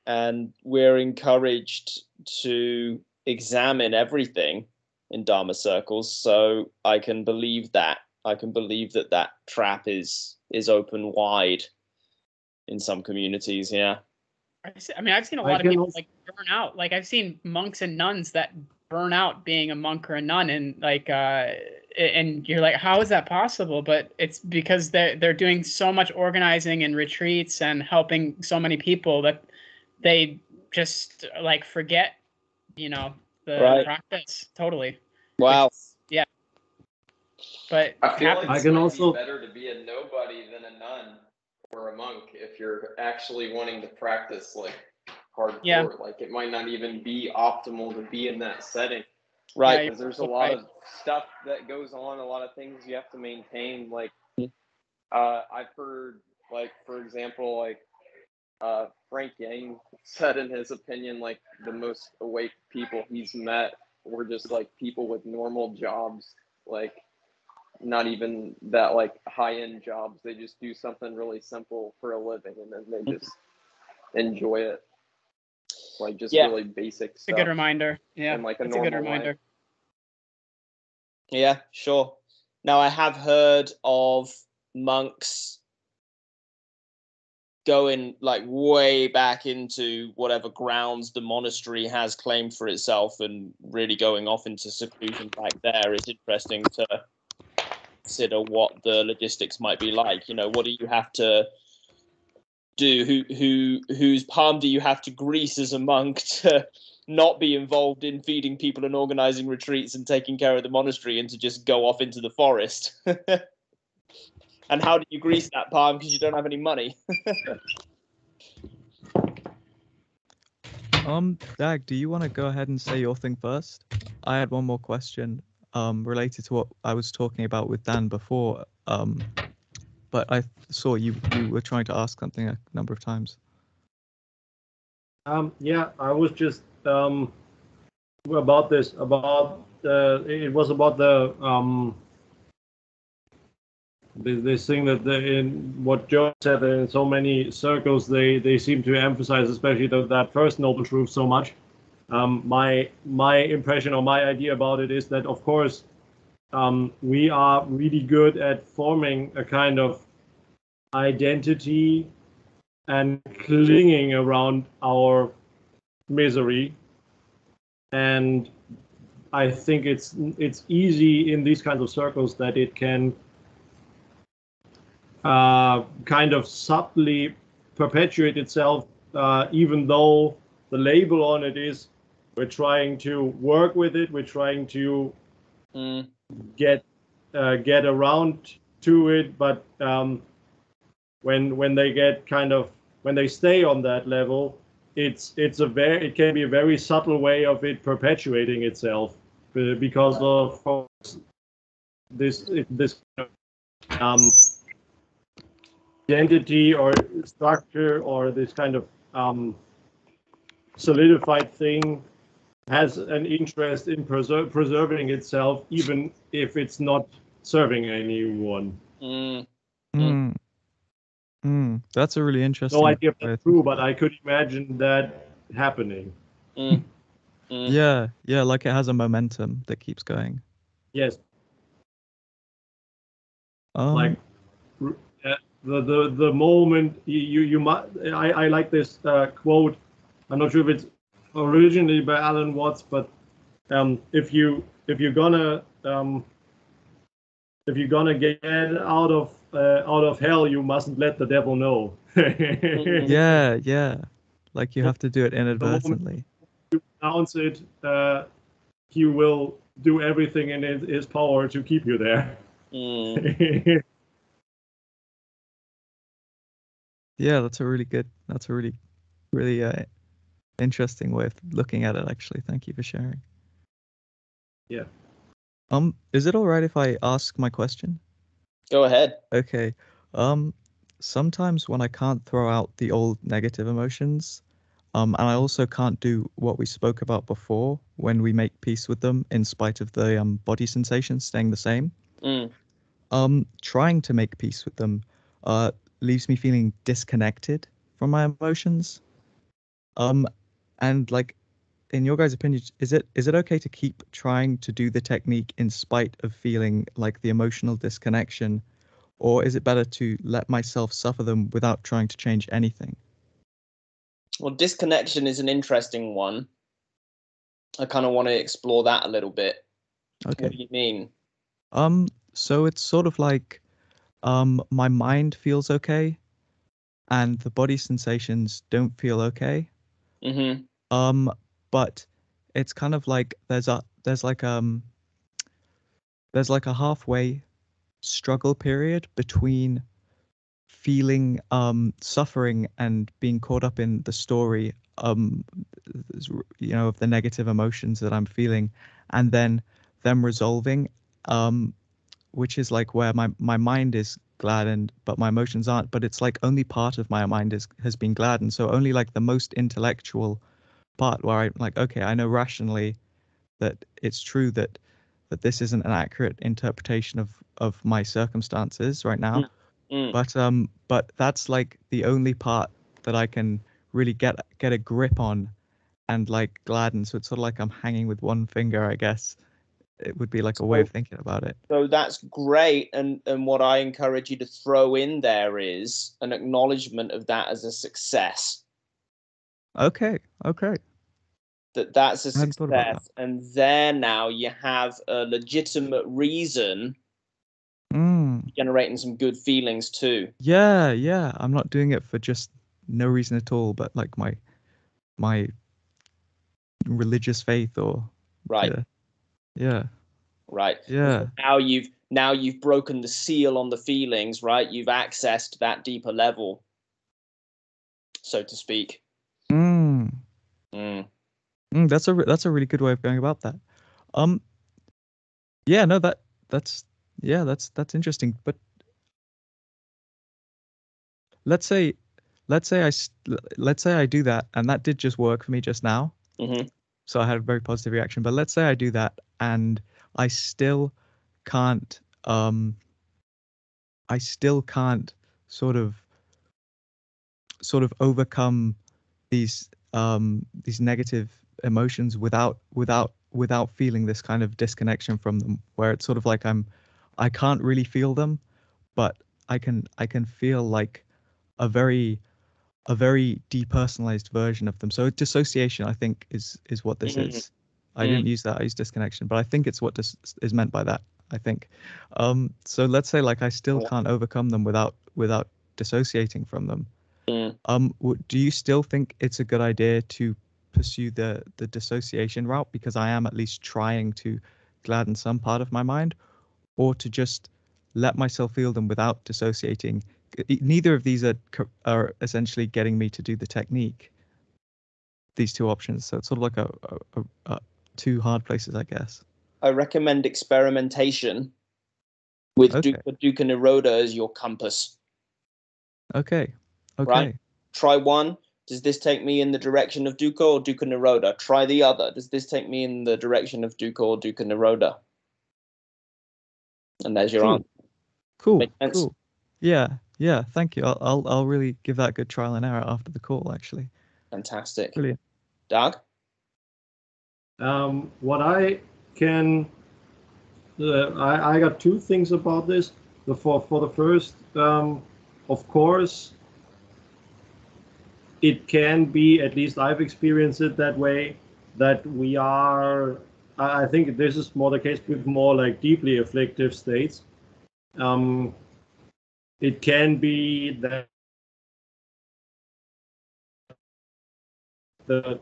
And we're encouraged to examine everything in Dharma circles, so I can believe that. I can believe that trap is open wide in some communities. Yeah. I mean, I've seen a lot of people like burn out. Like I've seen monks and nuns that burn out being a monk or a nun, and like, and you're like, how is that possible? But it's because they're doing so much organizing and retreats and helping so many people that they just like forget, you know, the practice totally. Wow. But I feel like it might be better to be a nobody than a nun or a monk if you're actually wanting to practice like hardcore. Like it might not even be optimal to be in that setting. Right. Because there's a lot of stuff that goes on, a lot of things you have to maintain. Like I've heard, like, for example, like Frank Yang said in his opinion, like the most awake people he's met were just like people with normal jobs, like not even that like high-end jobs. They just do something really simple for a living and then they just enjoy it, like just really basic stuff. It's a good reminder. And like it's a good reminder life. Yeah, sure. Now I have heard of monks going like way back into whatever grounds the monastery has claimed for itself and really going off into seclusion back there. It's interesting to consider what the logistics might be like. You know, what do you have to do? Whose palm do you have to grease as a monk to not be involved in feeding people and organizing retreats and taking care of the monastery, and to just go off into the forest? And how do you grease that palm because you don't have any money? Dag, do you want to go ahead and say your thing first? I had one more question related to what I was talking about with Dan before, but I saw you were trying to ask something a number of times. Yeah, I was just about this. It was about the this thing that in what Joe said, in so many circles they seem to emphasize, especially that first noble truth so much. My impression or my idea about it is that, of course, we are really good at forming a kind of identity and clinging around our misery, and I think it's easy in these kinds of circles that it can kind of subtly perpetuate itself, even though the label on it is we're trying to work with it, we're trying to get around to it, but when they get when they stay on that level, it can be a very subtle way of it perpetuating itself, because of this identity or structure, or this kind of solidified thing has an interest in preserving itself, even if it's not serving anyone. That's a really interesting. No idea if that's true, but I could imagine that happening. Yeah, like it has a momentum that keeps going. Yes. Like the moment you might. I like this quote. I'm not sure if it's originally by Alan Watts, but if you're gonna get out of hell, you mustn't let the devil know. Yeah. Like you have to do it inadvertently. You announce it, he will do everything in his power to keep you there. Yeah, that's a really interesting way of looking at it, actually. Thank you for sharing. Yeah. Is it all right if I ask my question? Go ahead. Okay. Sometimes when I can't throw out the old negative emotions, and I also can't do what we spoke about before when we make peace with them in spite of the body sensations staying the same. Trying to make peace with them leaves me feeling disconnected from my emotions. And like, in your guys' opinion, is it okay to keep trying to do the technique in spite of feeling like the emotional disconnection, or is it better to let myself suffer them without trying to change anything? Well, disconnection is an interesting one. I kind of want to explore that a little bit. Okay. What do you mean? So it's sort of like my mind feels okay and the body sensations don't feel okay. But it's kind of like there's like a halfway struggle period between feeling suffering and being caught up in the story of the negative emotions that I'm feeling, and then them resolving, which is like where my mind is gladdened but my emotions aren't, but it's like only part of my mind has been gladdened, so only like the most intellectual part where I'm like, okay, I know rationally that it's true that this isn't an accurate interpretation of my circumstances right now. But that's like the only part that I can really get a grip on and like gladden. So it's sort of like I'm hanging with one finger, I guess. It would be like a way of thinking about it. So that's great. And what I encourage you to throw in there is an acknowledgement of that as a success. Okay. That's a success. And there now you have a legitimate reason generating some good feelings too. Yeah. I'm not doing it for just no reason at all, but like my religious faith or right. Yeah. Right. Yeah. So now you've broken the seal on the feelings, right? You've accessed that deeper level, so to speak. That's a really good way of going about that. Yeah, no, that's interesting. But let's say I do that, and that did just work for me just now. So I had a very positive reaction. But let's say I do that, and I still can't sort of overcome these negative emotions without feeling this kind of disconnection from them, where it's sort of like I can't really feel them, but I can feel like a very depersonalized version of them. So dissociation, I think, is what this is. I didn't use that. I used disconnection, but I think it's what is meant by that, I think. So let's say like I still can't overcome them without dissociating from them. Do you still think it's a good idea to pursue the dissociation route, because I am at least trying to gladden some part of my mind, or to just let myself feel them without dissociating? Neither of these are essentially getting me to do the technique, these two options. So it's sort of like a two hard places, I guess. I recommend experimentation with Dukkha Nirodha as your compass. Okay. Right? Try one. Does this take me in the direction of dukkha or dukkha nirodha? Try the other. Does this take me in the direction of dukkha or dukkha nirodha? And there's your answer. Cool. Yeah. Thank you. I'll really give that a good trial and error after the call, actually. Fantastic. Brilliant. Doug? What I can, I got two things about this. For the first, of course, it can be, at least I've experienced it that way, that we are, I think this is more the case with more like deeply afflictive states. It can be that the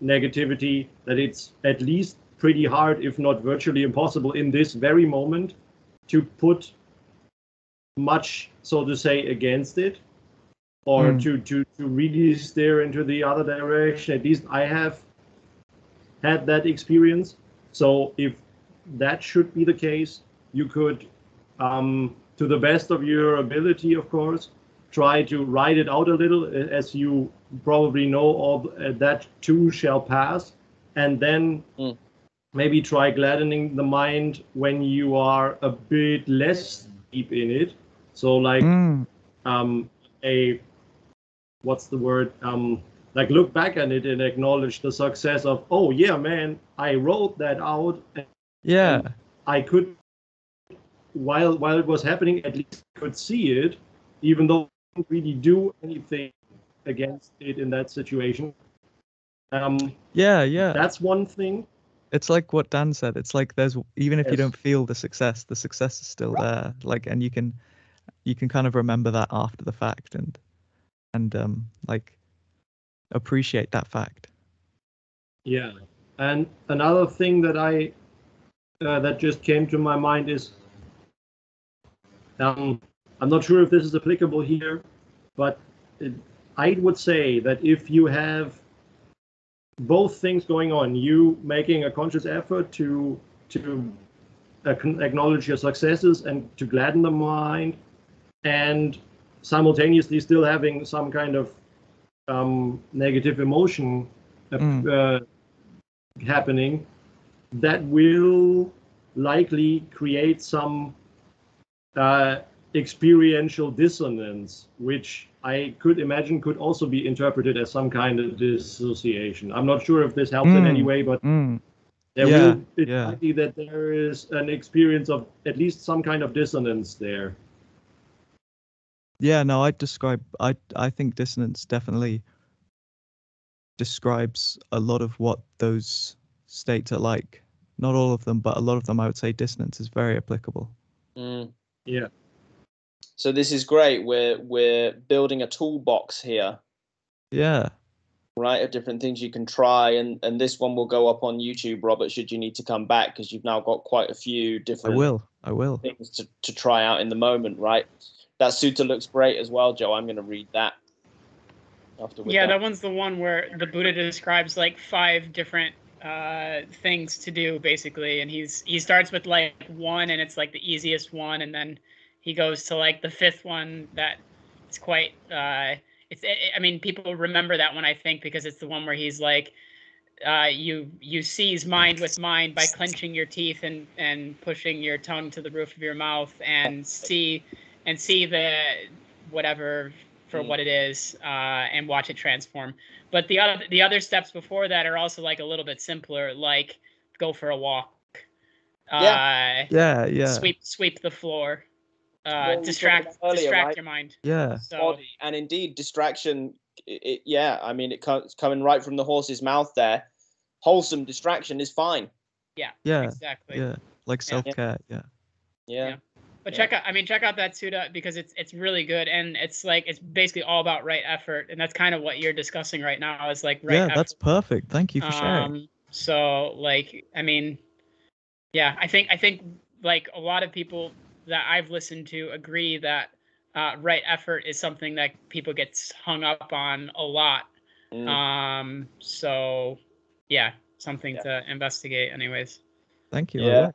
negativity, that it's at least pretty hard, if not virtually impossible, in this very moment to put much, so to say, against it, or to really steer into the other direction. At least I have had that experience. So if that should be the case, you could, to the best of your ability, of course, try to ride it out a little, as you probably know, all that too shall pass, and then maybe try gladdening the mind when you are a bit less deep in it. So like what's the word? Like look back at it and acknowledge the success of, oh yeah, man, I wrote that out. And I could, while it was happening, at least could see it, even though I didn't really do anything against it in that situation. That's one thing. It's like what Dan said. It's like there's, even if you don't feel the success is still there. Like, and you can kind of remember that after the fact, and like appreciate that fact. Yeah. And another thing that that just came to my mind is, I'm not sure if this is applicable here, but I would say that if you have both things going on, you making a conscious effort to acknowledge your successes and to gladden the mind, and simultaneously still having some kind of negative emotion happening, that will likely create some experiential dissonance, which I could imagine could also be interpreted as some kind of dissociation. I'm not sure if this helps in any way, but it's likely that there is an experience of at least some kind of dissonance there. Yeah, no, I think dissonance definitely describes a lot of what those states are like. Not all of them, but a lot of them, I would say dissonance is very applicable. Yeah. So this is great. We're building a toolbox here Yeah. Right, of different things you can try, and this one will go up on YouTube, Robert, should you need to come back, because you've now got quite a few different I will things to try out in the moment, right? That sutta looks great as well, Joe. I'm going to read that after we're done. That one's the one where the Buddha describes like 5 different things to do, basically, and he starts with like 1, and it's like the easiest one, and then he goes to like the 5th one that it's quite I mean, people remember that one, I think, because it's the one where he's like, you seize mind with mind by clenching your teeth and pushing your tongue to the roof of your mouth, and see the whatever for what it is, and watch it transform. But the other steps before that are also like a little bit simpler, like go for a walk, sweep the floor, distract your mind. Body. And indeed, distraction, I mean, it's coming right from the horse's mouth there. Wholesome distraction is fine. Yeah, exactly. Yeah, like self-care. Yeah. But check out that sutta, because it's really good, and it's basically all about right effort, and that's kind of what you're discussing right now, is like right effort. Yeah, that's perfect. Thank you for sharing. So like, I mean, yeah, I think like a lot of people that I've listened to agree that right effort is something that people get hung up on a lot. So yeah, something to investigate anyways. Thank you. Yeah.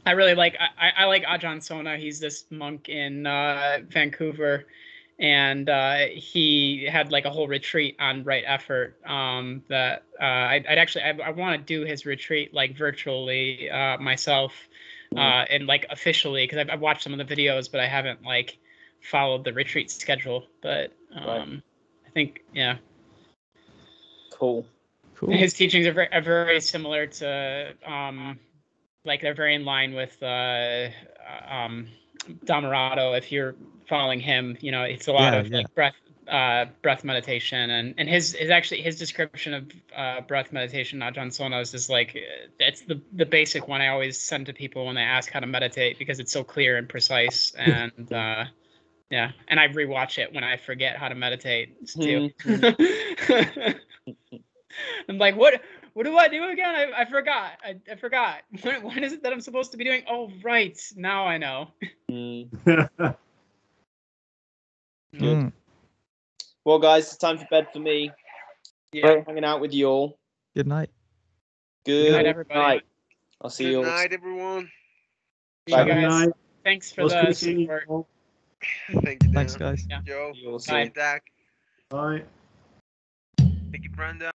I really like I like Ajahn Sona. He's this monk in Vancouver, and he had like a whole retreat on right effort. That I want to do his retreat like virtually myself, and like officially, because I've watched some of the videos, but I haven't like followed the retreat schedule. But I think Cool. His teachings are very similar to like they're very in line with Dhammarato. If you're following him, it's a lot of like breath meditation, and his description of breath meditation, Ajahn Sona's, is like, it's the basic one I always send to people when they ask how to meditate, because it's so clear and precise, and and I rewatch it when I forget how to meditate too. I'm like, what do I do again? I forgot. I forgot. What is it that I'm supposed to be doing? Oh, right. Now I know. Good. Well, guys, it's time for bed for me. Great hanging out with you all. Good night. Good night, everybody. Night. I'll see you all. Good night, everyone. Bye, guys. Thanks for the support. Thank you, Dan. Thanks, guys. Yeah. Joe. Bye. Dak. Bye. Thank you, Brenda.